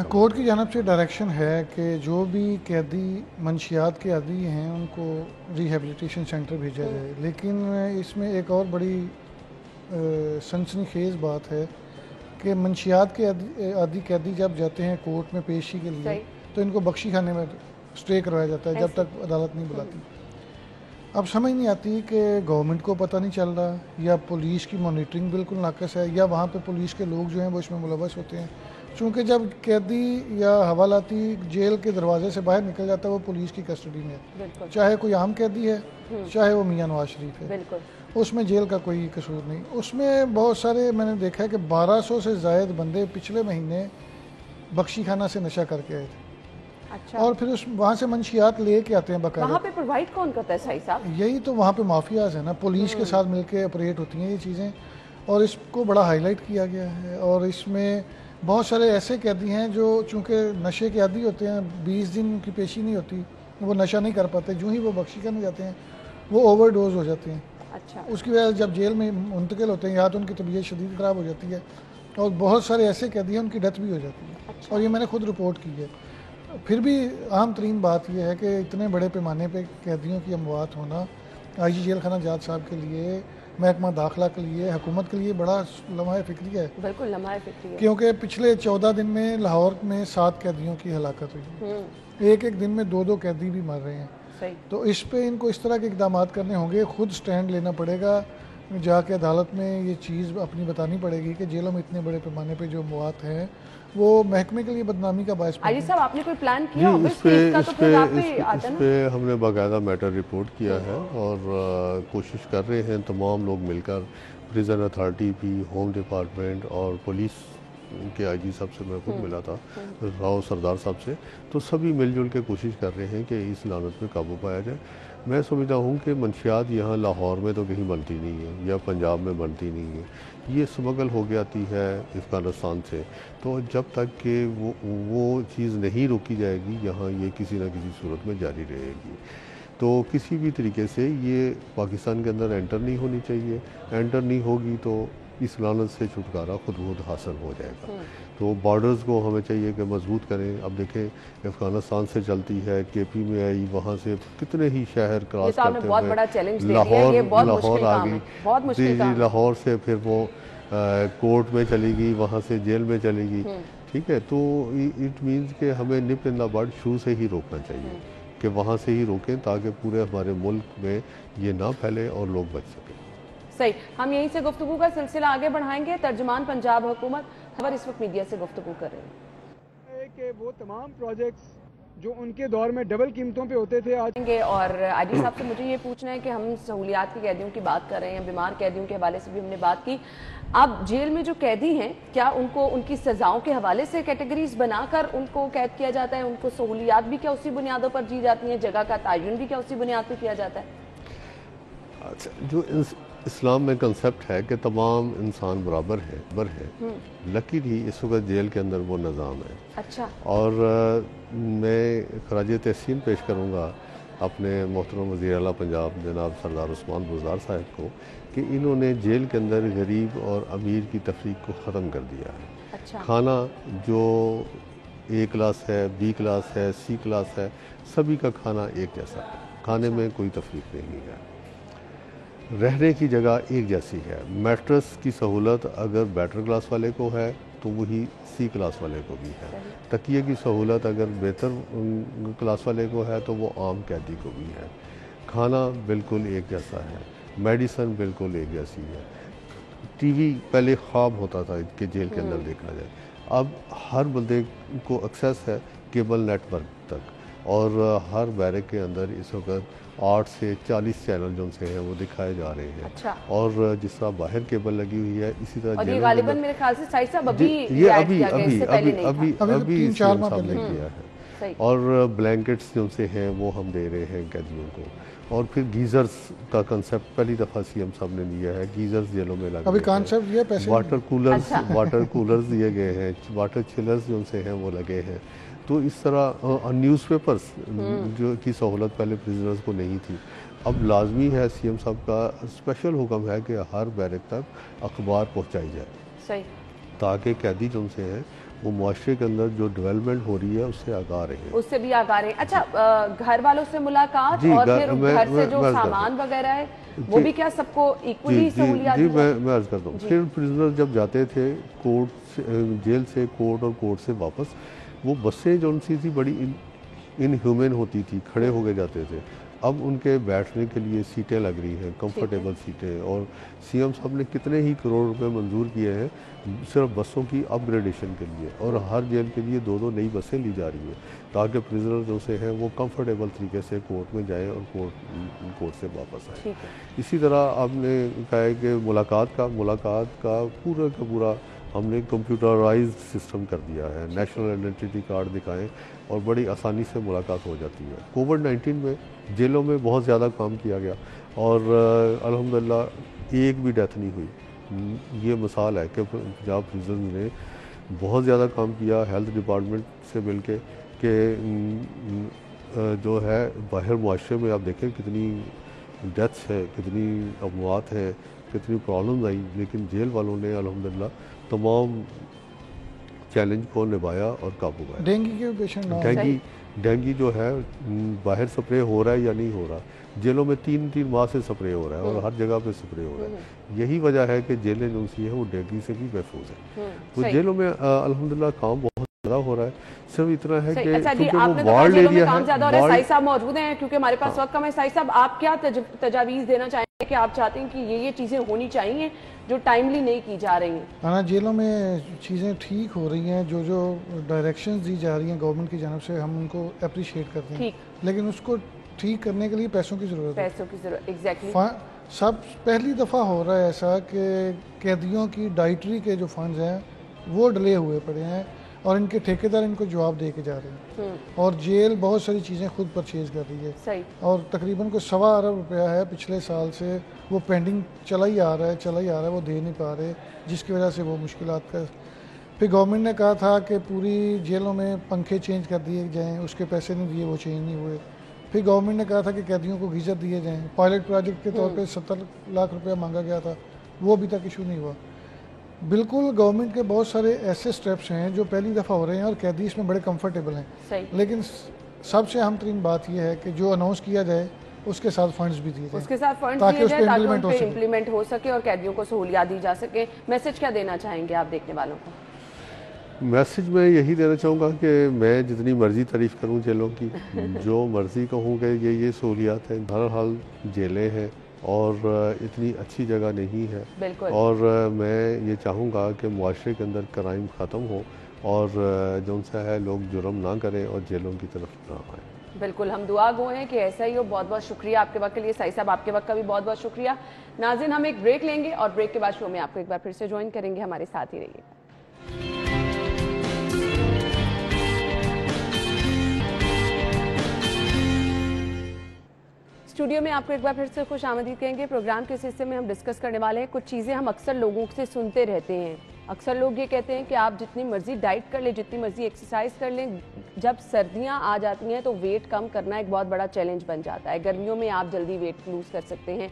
کورٹ کی جانب سے ڈائریکشن ہے کہ جو بھی قیدی منشیات کے عادی ہیں ان کو ری ہیبلیٹیشن سینٹر بھیجا جائے، لیکن اس میں ایک اور بڑی سنسنی خیز بات ہے کہ منشیات کے عادی قیدی جب جاتے ہیں کورٹ میں پیشی کے لیے تو ان کو بخشی خانے میں اسٹے کروایا جاتا ہے جب تک عدالت نہیں بلاتی۔ اب سمجھ نہیں آتی کہ گورنمنٹ کو پتہ نہیں چل رہا یا پولیس کی مانیٹرنگ بالکل ناقص ہے، یا وہاں پہ پولیس کے لوگ جو ہیں وہ اس میں ملوث ہوتے ہیں، چونکہ جب قیدی یا حوالتی جیل کے دروازے سے باہر نکل جاتا ہے وہ پولیس کی کسٹڈی میں ہے، چاہے کوئی عام قیدی ہے چاہے وہ میاں نواز شریف ہے، اس میں جیل کا کوئی قصور نہیں۔ اس میں بہت سارے میں نے دیکھا ہے کہ 1200 سے زائد بندے پچھلے مہینے بخشی خانہ سے نشہ کر کے آئے تھے، اور پھر وہاں سے منشیات لے کے آتے ہیں باقاعدہ۔ وہاں پہ پرووائڈ کون کرتا ہے صحیح صاحب؟ یہی تو وہاں پہ مافیاز ہیں نا، پولیس کے ساتھ مل کے آپریٹ ہوتی ہیں یہ چیزیں، اور اس کو بڑا ہائی لائٹ کیا گیا ہے۔ اور اس میں بہت سارے ایسے قیدی ہیں جو چونکہ نشے کے عادی ہوتے ہیں، 20 دن کی پیشی نہیں ہوتی، وہ نشہ نہیں کر پاتے، جو ہی وہ بخشی کرنے جاتے ہیں وہ اوور ڈوز ہو جاتے ہیں۔ اس کی وجہ سے جب جیل میں منتقل ہوتے ہیں یا تو ان کی طبیعت شدید خراب ہو جاتی ہے، اور بہت سارے ایسے قیدی ہیں ان کی ڈیتھ بھی ہو جاتی ہے، اور یہ میں نے خود رپورٹ کی ہے۔ پھر بھی اہم ترین بات یہ ہے کہ اتنے بڑے پیمانے پہ قیدیوں کی اموات ہونا آئی جی جیل خانہ جات صاحب کے لیے، محکمہ داخلہ کے لیے، حکومت کے لیے بڑا لمحہ فکری ہے۔ بالکل لمحہ فکری ہے، کیونکہ پچھلے 14 دن میں لاہور میں 7 قیدیوں کی ہلاکت ہوئی، ایک دن میں 2 قیدی بھی مر رہے ہیں۔ تو اس پہ ان کو اس طرح کے اقدامات کرنے ہوں گے، خود سٹینڈ لینا پڑے گا، جا کے عدالت میں یہ چیز اپنی بتانی پڑے گی کہ جیلوں میں اتنے بڑے پیمانے پہ جو موات ہیں وہ محکمے کے لیے بدنامی کا باعث علی صاحب آپ نے کوئی پلان کیا ہوگا اس پہ ہم نے باقاعدہ میٹر رپورٹ کیا ہے، اور کوشش کر رہے ہیں تمام لوگ مل کر، پریزن اتھارٹی بھی، ہوم ڈپارٹمنٹ اور پولیس کے آئی جی صاحب سے میں خود ملا تھا، راؤ سردار صاحب سے، تو سبھی مل جل کے کوشش کر رہے ہیں کہ اس لعنت پہ قابو پایا جائے۔ میں سمجھتا ہوں کہ منشیات یہاں لاہور میں تو کہیں بنتی نہیں ہے یا پنجاب میں بنتی نہیں ہے، یہ سمگل ہو کے آتی ہے افغانستان سے، تو جب تک کہ وہ چیز نہیں روکی جائے گی یہاں یہ کسی نہ کسی صورت میں جاری رہے گی۔ تو کسی بھی طریقے سے یہ پاکستان کے اندر انٹر نہیں ہونی چاہیے، انٹر نہیں ہوگی تو اس لعنت سے چھٹکارا خود بخود حاصل ہو جائے گا۔ تو بارڈرز کو ہمیں چاہیے کہ مضبوط کریں۔ اب دیکھیں افغانستان سے چلتی ہے، کے پی میں آئی، وہاں سے کتنے ہی شہر کراس کرتے ہوئے لاہور آ گئی، جی لاہور سے پھر وہ کورٹ میں چلی گئی، وہاں سے جیل میں چلی گئی، ٹھیک ہے۔ تو اٹ مینز کہ ہمیں نپ ان دا بڈ شو سے ہی روکنا چاہیے، کہ وہاں سے ہی روکیں تاکہ پورے ہمارے ملک میں یہ نہ پھیلے اور لوگ بچ سکیں۔ صحیح، ہم یہیں سے گفتگو کا سلسلہ آگے بڑھائیں گے۔ ترجمان پنجاب حکومت خبر اس وقت میڈیا سے گفتگو کر رہے ہیں کہ وہ تمام پروجیکٹس جو ان کے دور میں ڈبل قیمتوں پہ ہوتے تھے آج گے۔ اور عادی صاحب سے مجھے یہ پوچھنا ہے کہ ہم سہولیات کے قیدیوں کی بات کر رہے ہیں، بیمار قیدیوں کے حوالے سے بھی ہم نے بات کی، اب جیل میں جو قیدی ہیں کیا ان کو ان کی سزاؤں کے حوالے سے کیٹیگریز بنا کر ان کو قید کیا جاتا ہے، ان کو سہولیات بھی کیا اسی بنیادوں پر دی جاتی ہیں، جگہ کا تعین بھی کیا اسی بنیاد پہ کیا جاتا ہے؟ اچھا، جو اسلام میں کنسیپٹ ہے کہ تمام انسان برابر ہے، لکیلی اس وقت جیل کے اندر وہ نظام ہے۔ اچھا، اور میں خراج تحسین پیش کروں گا اپنے محترم وزیر اعلیٰ پنجاب جناب سردار عثمان بزدار صاحب کو کہ انہوں نے جیل کے اندر غریب اور امیر کی تفریق کو ختم کر دیا ہے۔ اچھا، کھانا جو A क्लास है, B क्लास है, C क्लास है, सभी का खाना एक जैसा है, खाने में कोई तफरीक नहीं है। रहने की जगह एक जैसी है। मैट्रेस की सहूलत अगर बेटर क्लास वाले को है तो वही C क्लास वाले को भी है। तकिए की सहूलत अगर बेहतर क्लास वाले को है तो वो आम कैदी को भी है। खाना बिल्कुल एक जैसा है, मेडिसिन बिल्कुल एक जैसी है। टीवी पहले ख्वाब होता था कि जेल के अंदर देखा जाए, अब हर बंदे को एक्सेस है केबल नेटवर्क तक, और हर बैरक के अंदर इस वक्त 8 से 40 चैनल जो से हैं वो दिखाए जा रहे हैं। अच्छा। और जिस तरह बाहर केबल लगी हुई है इसी तरह और ये गालिबन मेरे ख्याल से साइड साहब अभी ये अभी तीन-चार माह पहले किया है। और ब्लैंकेट्स जो से हैं वो हम दे रहे हैं कैदियों को। और फिर गीजर्स का कंसेप्ट पहली दफ़ा सीएम साहब ने लिया है, गीजर्स जेलों में लगे, अभी कॉन्सेप्ट ये पैसे वाटर कूलर्स दिए गए हैं, वाटर चिलर्स जो से हैं वो लगे हैं। तो इस तरह न्यूज़पेपर्स जो की सहूलत पहले प्रिजनर्स को नहीं थी, अब लाजमी है, सीएम साहब का स्पेशल हुक्म है कि हर बैरक तक अखबार पहुंचाई जाए, सही, ताकि कैदी जो से हैं वो मुआशरे के अंदर जो डेवलपमेंट हो रही है उससे आगाह रहे, उससे भी आगाह रहे। अच्छा, घर वालों से मुलाकात और फिर घर से जो सामान वगैरह है वो भी क्या सबको इक्वली सहूलियत? जी मैं अर्ज करता हूँ। फिर प्रिजनर जब जाते थे कोर्ट जेल से कोर्ट और कोर्ट से वापस, वो बसें जो सी थी बड़ी इनह्यूमन होती थी, खड़े हो गए जाते थे। अब उनके बैठने के लिए सीटें लग रही हैं, कंफर्टेबल सीटें, और सीएम साहब ने कितने ही करोड़ रुपए मंजूर किए हैं सिर्फ बसों की अपग्रेडेशन के लिए, और हर जेल के लिए 2-2 नई बसें ली जा रही हैं ताकि प्रिजनर जो से हैं वो कंफर्टेबल तरीके से कोर्ट में जाएं और कोर्ट से वापस आएँ। इसी तरह आपने कहा है कि मुलाकात का पूरा हमने कंप्यूटराइज्ड सिस्टम कर दिया है। नेशनल आइडेंटिटी कार्ड दिखाएं और बड़ी आसानी से मुलाकात हो जाती है। कोविड-19 में जेलों में बहुत ज़्यादा काम किया गया और अल्हम्दुलिल्लाह एक भी डेथ नहीं हुई। ये मिसाल है कि पंजाब प्रिजन ने बहुत ज़्यादा काम किया हेल्थ डिपार्टमेंट से मिल के कि जो है बाहर मुआशरे में आप देखें कितनी डेथ्स है, कितनी अमवात है, कितनी प्रॉब्लम्स आई, लेकिन जेल वालों ने अल्हम्दुलिल्लाह तमाम चैलेंज को निभाया और काबू पाया। डेंगू के पेशेंट डेंगू जो है बाहर स्प्रे हो रहा है या नहीं हो रहा, जेलों में 3-3 माह से स्प्रे हो रहा है और हर जगह पे स्प्रे हो रहा है। यही वजह है कि जेलें जो सी है वो डेंगू से भी महफूज है। तो जेलों में अल्हम्दुलिल्लाह काम बहुत ज़्यादा हो रहा है। सिर्फ इतना है कि अच्छा जी, क्योंकि आपने वो वार्ड एरिया है, ज्यादा हो रहा है। साई साहब मौजूद हैं क्योंकि हमारे पास वक्त कम है। साई साहब, आप क्या तजावीज़ देना चाहेंगे कि आप चाहते हैं कि ये चीज़ें होनी चाहिए जो टाइमली नहीं की जा रही हैं? हाँ, जेलों में चीज़ें ठीक हो रही हैं, जो डायरेक्शंस दी जा रही हैं गवर्नमेंट की जानब से, हम उनको अप्रिशिएट करते हैं, लेकिन उसको ठीक करने के लिए पैसों की ज़रूरत है। पैसों की ज़रूरत, एग्जैक्टली। सब पहली दफ़ा हो रहा है ऐसा कि कैदियों की डाइटरी के जो फंड्स हैं वो डले हुए पड़े हैं और इनके ठेकेदार इनको जवाब दे के जा रहे हैं, और जेल बहुत सारी चीज़ें खुद परचेज कर रही है। सही। और तकरीबन कोई 1.25 अरब रुपया है पिछले साल से वो पेंडिंग चला ही आ रहा है, वो दे नहीं पा रहे, जिसकी वजह से वो मुश्किलात का। फिर गवर्नमेंट ने कहा था कि पूरी जेलों में पंखे चेंज कर दिए जाएँ, उसके पैसे नहीं दिए, वो चेंज नहीं हुए। फिर गवर्नमेंट ने कहा था कि कैदियों को गीज़र दिए जाएँ, पायलट प्रोजेक्ट के तौर पे 70 लाख रुपया मांगा गया था, वो अभी तक इशू नहीं हुआ। बिल्कुल गवर्नमेंट के बहुत सारे ऐसे स्टेप्स हैं जो पहली दफ़ा हो रहे हैं और कैदी इसमें बड़े कंफर्टेबल हैं, लेकिन सबसे अहम तरीन बात यह है कि जो अनाउंस किया जाए उसके साथ फंड्स भी दिए जाए, उसके साथ फंड्स ताकि दिए जाए, ताकि इम्प्लीमेंट हो सके और कैदियों को सहूलियत दी जा सके। मैसेज क्या देना चाहेंगे आप देखने वालों को? मैसेज मैं यही देना चाहूँगा कि मैं जितनी मर्ज़ी तारीफ़ करूँ जेलों की, जो मर्ज़ी कहूँ कि ये सहूलियात हैं, बहरहाल जेलें हैं और इतनी अच्छी जगह नहीं है। और मैं ये चाहूँगा कि मुआशरे के अंदर क्राइम ख़त्म हो और जो सा है लोग जुर्म ना करें और जेलों की तरफ ना आएँ। बिल्कुल, हम दुआ गो हैं कि ऐसा ही हो। बहुत बहुत शुक्रिया आपके वक्त के लिए। साई साहब, आपके वक्त का भी बहुत बहुत शुक्रिया। नाज़रीन, हम एक ब्रेक लेंगे और ब्रेक के बाद शो में आपको एक बार फिर से ज्वाइन करेंगे। हमारे साथ ही रहिए। स्टूडियो में आपको एक बार फिर से खुश आमदीद कहेंगे। प्रोग्राम के इस हिस्से में हम डिस्कस करने वाले हैं कुछ चीज़ें हम अक्सर लोगों से सुनते रहते हैं अक्सर लोग ये कहते हैं कि आप जितनी मर्जी डाइट कर लें, जितनी मर्जी एक्सरसाइज कर लें, जब सर्दियां आ जाती हैं तो वेट कम करना एक बहुत बड़ा चैलेंज बन जाता है। गर्मियों में आप जल्दी वेट लूज कर सकते हैं।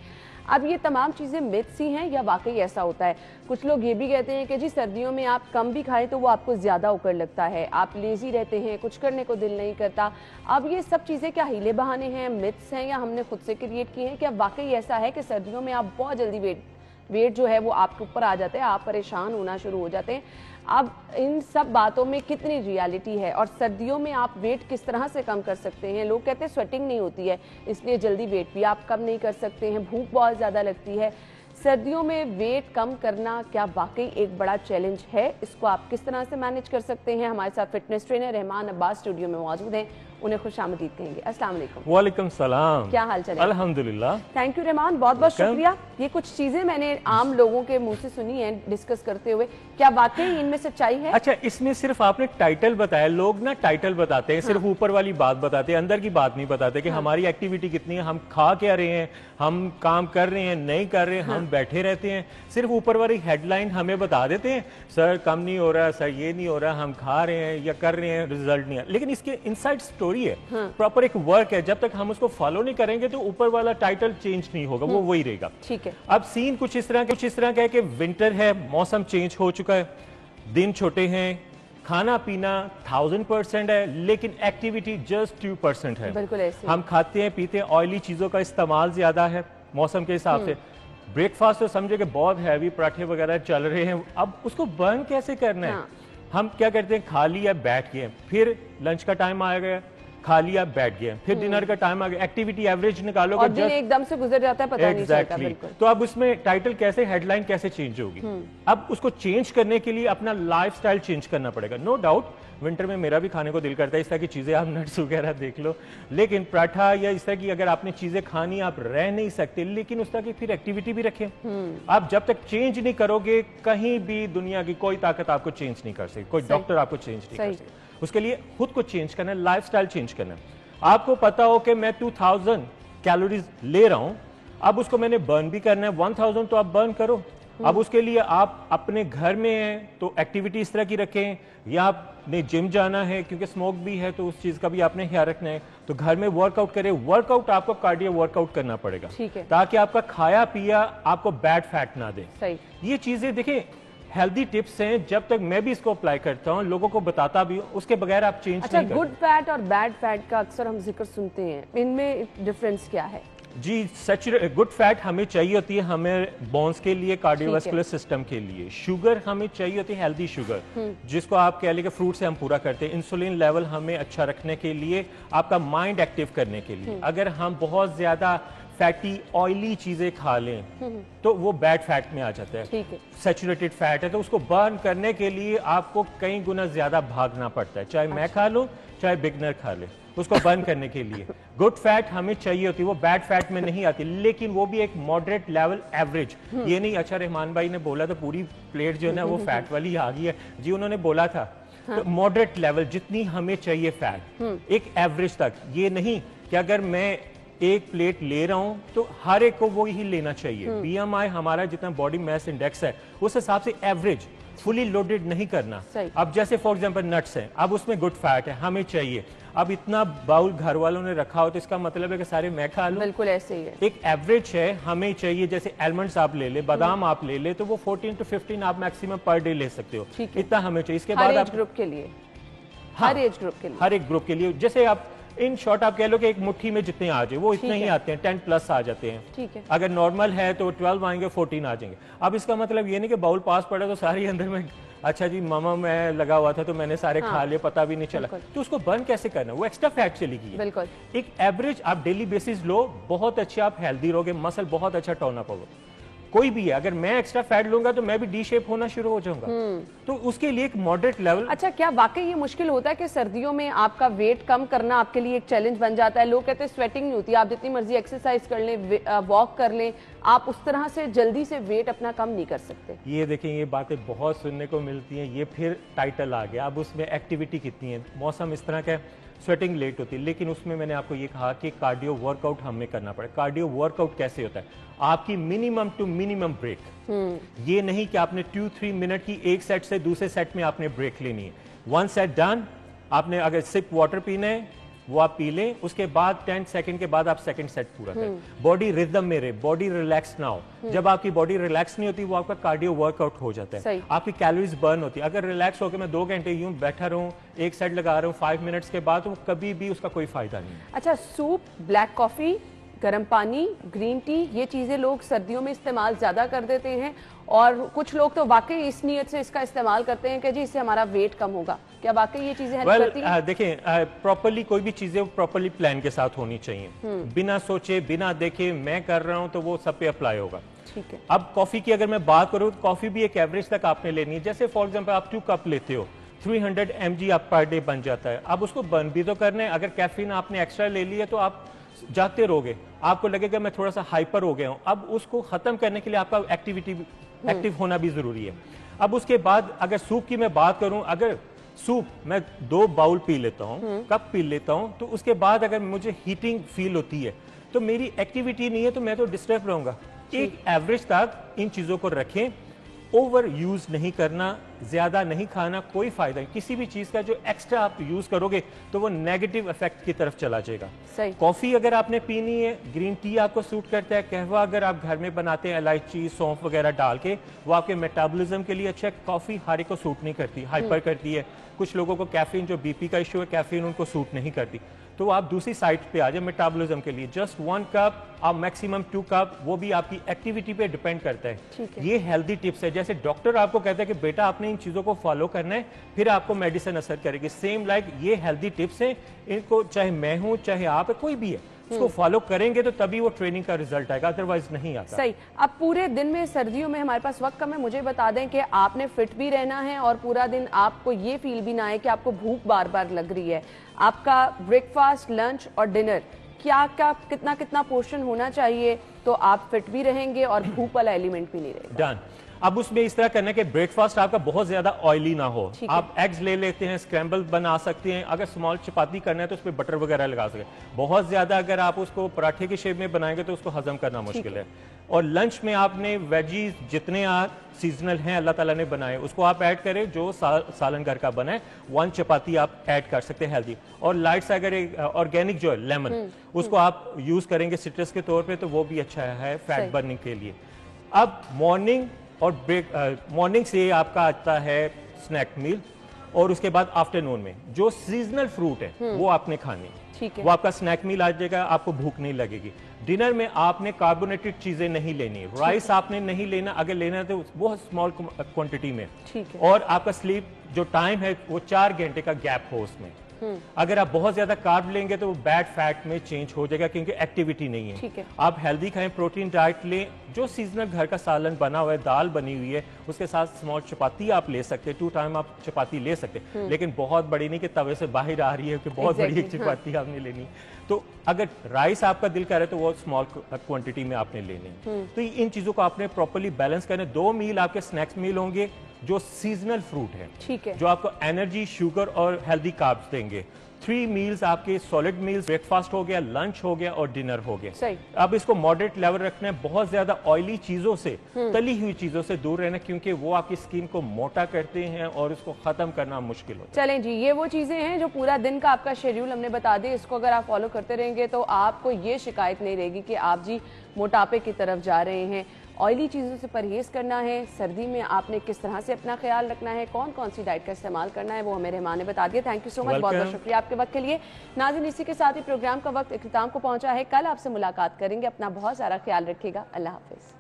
अब ये तमाम चीज़ें मिथ्स ही हैं या वाकई ऐसा होता है? कुछ लोग ये भी कहते हैं कि जी सर्दियों में आप कम भी खाएं तो वो आपको ज़्यादा उकड़ लगता है, आप लेज़ी रहते हैं, कुछ करने को दिल नहीं करता। अब ये सब चीज़ें क्या हीले बहाने हैं, मिथ्स हैं, या हमने खुद से क्रिएट की हैं? क्या वाकई ऐसा है कि सर्दियों में आप बहुत जल्दी वेट जो है वो आपके ऊपर आ जाते हैं, आप परेशान होना शुरू हो जाते हैं? अब इन सब बातों में कितनी रियलिटी है और सर्दियों में आप वेट किस तरह से कम कर सकते हैं? लोग कहते हैं स्वेटिंग नहीं होती है इसलिए जल्दी वेट भी आप कम नहीं कर सकते हैं, भूख बहुत ज़्यादा लगती है। सर्दियों में वेट कम करना क्या वाकई एक बड़ा चैलेंज है? इसको आप किस तरह से मैनेज कर सकते हैं? हमारे साथ fitness trainer Rahman Abbas studio में मौजूद हैं, उन्हें खुशामदीद कहेंगे। अस्सलाम वालेकुम। वालेकुम सलाम। क्या हाल चाल है? अल्हम्दुलिल्लाह। थैंक यू रहमान, बहुत बहुत शुक्रिया। ये कुछ चीजें मैंने आम लोगों के मुंह से सुनी है डिस्कस करते हुए, क्या वाकई इनमें सच्चाई है? अच्छा, इसमें सिर्फ आपने टाइटल बताया, लोग ना टाइटल बताते हैं, सिर्फ ऊपर वाली बात बताते हैं, अंदर की बात नहीं बताते कि हमारी एक्टिविटी कितनी है, हम खा क्या रहे हैं, हम काम कर रहे हैं नहीं कर रहे हैं, हम बैठे रहते हैं, सिर्फ ऊपर वाली हेडलाइन हमें बता देते हैं, सर कम नहीं हो रहा, सर ये नहीं हो रहा, हम खा रहे हैं या कर रहे हैं, रिजल्ट नहीं है। लेकिन इसके इनसाइड स्टोरी है, प्रॉपर एक वर्क है, जब तक हम उसको फॉलो नहीं करेंगे तो ऊपर वाला टाइटल चेंज नहीं होगा, वो वही रहेगा। ठीक है। अब सीन कुछ इस तरह का है कि विंटर है, मौसम चेंज हो चुका है, दिन छोटे हैं, खाना पीना 1000% है, लेकिन एक्टिविटी जस्ट 2% है। बिल्कुल ऐसे। हम खाते हैं पीते हैं, ऑयली चीजों का इस्तेमाल ज्यादा है मौसम के हिसाब से। ब्रेकफास्ट तो समझे कि बहुत हैवी पराठे वगैरह चल रहे हैं, अब उसको बर्न कैसे करना है? हम क्या करते हैं, खा लिया बैठ गए, फिर लंच का टाइम आ गया, खा लिया बैठ गया, फिर डिनर का टाइम आ गया, एक्टिविटी एवरेज निकालो और दिन एकदम से गुजर जाता है, पता नहीं चलता। बिल्कुल। तो अब उसमें टाइटल कैसे, हेडलाइन कैसे चेंज होगी? अब उसको चेंज करने के लिए अपना लाइफस्टाइल चेंज करना पड़ेगा। नो डाउट विंटर में मेरा भी खाने को दिल करता है इस तरह की चीजें, आप नट्स वगैरह देख लो, लेकिन पराठा या इस तरह की अगर आपने चीजें खानी आप रह नहीं सकते, लेकिन उस तरह की फिर एक्टिविटी भी रखें। आप जब तक चेंज नहीं करोगे, कहीं भी दुनिया की कोई ताकत आपको चेंज नहीं कर सकती, कोई डॉक्टर आपको चेंज नहीं कर सकता। उसके लिए खुद को चेंज करना है, लाइफस्टाइल चेंज करना है। आपको पता हो कि मैं 2000 कैलोरीज ले रहा हूं, अब उसको मैंने बर्न भी करना है, 1000 तो आप बर्न करो। अब उसके लिए आप अपने घर में हैं तो एक्टिविटी इस तरह की रखें, या आपने जिम जाना है क्योंकि स्मोक भी है तो उस चीज का भी आपने ख्याल रखना है, तो घर में वर्कआउट करें। वर्कआउट आपको कार्डियो वर्कआउट करना पड़ेगा ताकि आपका खाया पिया आपको बैड फैट ना दे। सही। ये चीजें देखें हेल्दी टिप्स हैं, जब तक मैं भी इसको अप्लाई करता हूं, लोगों को बताता भी हूं, उसके बगैर आप चेंज नहीं करते। गुड फैट और बैड फैट का अक्सर हम जिक्र सुनते हैं, इनमें डिफरेंस क्या है? जी, गुड फैट हमें चाहिए होती है हमें बोन्स के लिए, कार्डियोवास्कुलर सिस्टम के लिए। शुगर हमें चाहिए होती है हेल्दी शुगर, जिसको आप कह लीजिए फ्रूट से हम पूरा करते हैं। इंसुलिन लेवल हमें अच्छा रखने के लिए, आपका माइंड एक्टिव करने के लिए। अगर हम बहुत ज्यादा फैटी ऑयली चीजें खा लें तो वो बैड फैट में आ जाता है। सैचुरेटेड फैट है तो उसको बर्न करने के लिए आपको कई गुना ज्यादा भागना पड़ता है, चाहे मैं खा लूं चाहे बिगनर खा ले, उसको बर्न करने के लिए। गुड फैट हमें चाहिए होती है, वो बैड फैट में नहीं आती, लेकिन वो भी एक मॉडरेट लेवल एवरेज। ये नहीं अच्छा रहमान भाई ने बोला तो पूरी प्लेट जो है ना वो फैट वाली आ गई है, जी उन्होंने बोला था। तो मॉडरेट लेवल जितनी हमें चाहिए फैट, एक एवरेज तक। ये नहीं कि अगर मैं एक प्लेट ले रहा हूं तो हर एक को वो ही लेना चाहिए। बीएमआई हमारा जितना बॉडी मास इंडेक्स है उस हिसाब से एवरेज, फुली लोडेड नहीं करना। अब जैसे फॉर एग्जांपल नट्स हैं, अब उसमें गुड फैट है, हमें चाहिए। अब इतना बाउल घर वालों ने रखा हो तो इसका मतलब है कि सारे मैं खा लूं? बिल्कुल ऐसे ही है। एक एवरेज है, हमें चाहिए। जैसे एलमंड्स आप ले ले, बादाम आप ले ले, तो वो 14 to 15 आप मैक्सिमम पर डे ले सकते हो, इतना हमें चाहिए। इसके बाद आप ग्रुप के लिए, हर एज ग्रुप के लिए, हर एक ग्रुप के लिए, जैसे आप इन शॉर्ट आप कह लो कि एक मुट्ठी में जितने आ जाए वो इतने ही आते हैं, 10 प्लस आ जाते हैं। ठीक है। अगर नॉर्मल है तो 12 आएंगे, 14 आ जाएंगे। अब इसका मतलब ये नहीं कि बाउल पास पड़ा तो सारी अंदर में, अच्छा जी मामा मैं लगा हुआ था तो मैंने सारे खा लिए, पता भी नहीं चला। तो उसको बर्न कैसे करना, वो एक्स्ट्रा फैट चली गई। बिल्कुल। एक एवरेज आप डेली बेसिस लो, बहुत अच्छे आप हेल्दी रहोगे, मसल बहुत अच्छा टर्न अप होगा। कोई भी है, अगर मैं एक्स्ट्रा फैट लूंगा तो मैं भी डी शेप होना शुरू हो जाऊंगा। तो उसके लिए एक मॉडरेट लेवल। अच्छा, क्या वाकई ये मुश्किल होता है कि सर्दियों में आपका वेट कम करना आपके लिए एक चैलेंज बन जाता है? लोग कहते हैं स्वेटिंग नहीं होती, आप जितनी मर्जी एक्सरसाइज कर लें, वॉक कर लें, आप उस तरह से जल्दी से वेट अपना कम नहीं कर सकते। ये देखें, ये बातें बहुत सुनने को मिलती हैं। ये फिर टाइटल आ गया, अब उसमें एक्टिविटी कितनी है। मौसम इस तरह का है, स्वेटिंग लेट होती है, लेकिन उसमें मैंने आपको ये कहा कि कार्डियो वर्कआउट हमें करना पड़े। कार्डियो वर्कआउट कैसे होता है? आपकी मिनिमम टू मिनिमम ब्रेक, ये नहीं कि आपने 2-3 मिनट की एक सेट से दूसरे सेट में आपने ब्रेक लेनी है। 1 सेट डन, आपने अगर सिप वाटर पीना है वो आप पी लें, उसके बाद 10 सेकंड के बाद आप सेकंड सेट पूरा करें। बॉडी रिदम में रहे, बॉडी रिलैक्स ना हो। जब आपकी बॉडी रिलैक्स नहीं होती वो आपका कार्डियो वर्कआउट हो जाता है, आपकी कैलोरीज बर्न होती है। अगर रिलैक्स होकर मैं 2 घंटे यूं बैठा रहूं, एक सेट लगा रहा हूं 5 मिनट्स के बाद, तो कभी भी उसका कोई फायदा नहीं। अच्छा, सूप, ब्लैक कॉफी, गर्म पानी, ग्रीन टी, ये चीजें लोग सर्दियों में इस्तेमाल ज्यादा कर देते हैं, और कुछ लोग तो वाकई इस नीयत से इसका इस्तेमाल करते हैं कि जी इससे हमारा वेट कम होगा। क्या वाकई ये चीजें हेल्प करती हैं? देखें, प्रॉपर्ली कोई भी चीजें प्रॉपर्ली प्लान के साथ होनी चाहिए। बिना सोचे बिना देखे मैं कर रहा हूं तो वो सब पे अप्लाई होगा। ठीक है। अब कॉफी की अगर मैं बात करूं तो कॉफी भी एक एवरेज तक आपने लेनी है। जैसे फॉर एग्जांपल आप 2 कप लेते हो, 300 mg आप पर डे बन जाता है। अब उसको बर्न भी तो करना है। अगर कैफीन आपने एक्स्ट्रा ले लिया तो आप जागते रहोगे, आपको लगेगा मैं थोड़ा सा हाइपर हो गया हूं। अब उसको खत्म करने के लिए आपका एक्टिव होना भी जरूरी है। अब उसके बाद अगर सूप की मैं बात करूं, अगर सूप मैं 2 बाउल पी लेता हूं, कप पी लेता हूं, तो उसके बाद अगर मुझे हीटिंग फील होती है तो मेरी एक्टिविटी नहीं है तो मैं तो डिस्टर्ब रहूंगा। एक एवरेज तक इन चीजों को रखें, ओवर यूज नहीं करना, ज्यादा नहीं खाना, कोई फायदा नहीं। किसी भी चीज का जो एक्स्ट्रा आप यूज करोगे तो वो नेगेटिव इफेक्ट की तरफ चला जाएगा। सही। कॉफी अगर आपने पीनी है, ग्रीन टी आपको सूट करता है, कहवा अगर आप घर में बनाते हैं इलायची सौंफ वगैरह डाल के, वो आपके मेटाबॉलिज्म के लिए अच्छा है। कॉफी हर एक को सूट नहीं करती, हाइपर करती है। कुछ लोगों को कैफीन, जो बीपी का इशू है, कैफीन उनको सूट नहीं करती। तो आप दूसरी साइड पे आ जाए मेटाबॉलिज्म के लिए। जस्ट 1 कप, आप मैक्सिमम 2 कप, वो भी आपकी एक्टिविटी पे डिपेंड करता है। ये हेल्दी टिप्स है। जैसे डॉक्टर आपको कहता है कि बेटा आपने इन चीजों को फॉलो करना है, फिर आपको मेडिसिन असर करेगी। सेम लाइक ये हेल्दी टिप्स हैं, इनको चाहे मैं हूं चाहे आप है, कोई भी है, उसको फॉलो करेंगे तो तभी वो ट्रेनिंग का रिजल्ट आएगा, अदरवाइज नहीं आता। सही। अब पूरे दिन में, सर्दियों में हमारे पास वक्त कम है, मुझे बता दें कि आपने फिट भी रहना है और पूरा दिन आपको ये फील भी ना है कि आपको भूख बार बार लग रही है। आपका ब्रेकफास्ट, लंच और डिनर क्या कितना कितना पोर्शन होना चाहिए, तो आप फिट भी रहेंगे और भूख वाला एलिमेंट भी नहीं रहेगा। डन। अब उसमें इस तरह करना है कि ब्रेकफास्ट आपका बहुत ज्यादा ऑयली ना हो। आप एग्स ले लेते हैं, स्क्रैम्बल बना सकते हैं। अगर स्मॉल चपाती करना है तो उस पर बटर वगैरह लगा सकते हैं। बहुत ज्यादा अगर आप उसको पराठे के शेप में बनाएंगे तो उसको हजम करना मुश्किल है। और लंच में आपने वेजीज जितने सीजनल हैं अल्लाह ताला ने बनाए, उसको आप ऐड करें, जो सालन घर का बना है। 1 चपाती आप ऐड कर सकते हैं हेल्दी। और लाइट सा अगर ऑर्गेनिक जो है लेमन, उसको आप यूज करेंगे सिट्रस के तौर पे, तो वो भी अच्छा है फैट बर्निंग के लिए। अब मॉर्निंग और मॉर्निंग से आपका आता है स्नैक मील, और उसके बाद आफ्टरनून में जो सीजनल फ्रूट है वो आपने खाने, वो आपका स्नैक मील आ जाएगा, आपको भूख नहीं लगेगी। डिनर में आपने कार्बोनेटेड चीजें नहीं लेनी, राइस आपने नहीं लेना, अगर लेना है तो बहुत स्मॉल क्वांटिटी में। और आपका स्लीप जो टाइम है वो 4 घंटे का गैप हो उसमें। अगर आप बहुत ज्यादा कार्ब लेंगे तो वो बैड फैट में चेंज हो जाएगा, क्योंकि एक्टिविटी नहीं है। आप हेल्दी खाएं, प्रोटीन डाइट लें, जो सीजनल घर का सालन बना हुआ है, दाल बनी हुई है, उसके साथ स्मॉल चपाती आप ले सकते हैं। 2 टाइम आप चपाती ले सकते हैं, लेकिन बहुत बड़ी नहीं कि तवे से बाहर आ रही है कि बहुत बड़ी एक चपाती आपने लेनी। तो अगर राइस आपका दिल कर रहा है तो वो स्मॉल क्वांटिटी में आपने लेनी। तो इन चीजों को आपने प्रॉपर्ली बैलेंस करना। 2 मील आपके स्नैक्स मील होंगे जो सीजनल फ्रूट है, जो आपको एनर्जी, शुगर और हेल्दी कार्ब्स देंगे। 3 मील्स आपके सॉलिड मील्स, ब्रेकफास्ट हो गया, लंच हो गया और डिनर हो गया। अब इसको मॉडरेट लेवल रखना है। बहुत ज्यादा ऑयली चीजों से, तली हुई चीजों से दूर रहना, क्योंकि वो आपकी स्किन को मोटा करते हैं और उसको खत्म करना मुश्किल होता है। चलें जी, ये वो चीजें हैं जो पूरा दिन का आपका शेड्यूल हमने बता दिया। इसको अगर आप फॉलो करते रहेंगे तो आपको ये शिकायत नहीं रहेगी कि आप जी मोटापे की तरफ जा रहे हैं। ऑयली चीज़ों से परहेज़ करना है। सर्दी में आपने किस तरह से अपना ख्याल रखना है, कौन कौन सी डाइट का इस्तेमाल करना है, वो हमें रहमान ने बता दिया। थैंक यू सो मच, बहुत बहुत शुक्रिया आपके वक्त के लिए। नाज़रीन, इसी के साथ ही प्रोग्राम का वक्त इख्तिताम को पहुंचा है। कल आपसे मुलाकात करेंगे। अपना बहुत सारा ख्याल रखिएगा। अल्लाह हाफिज़।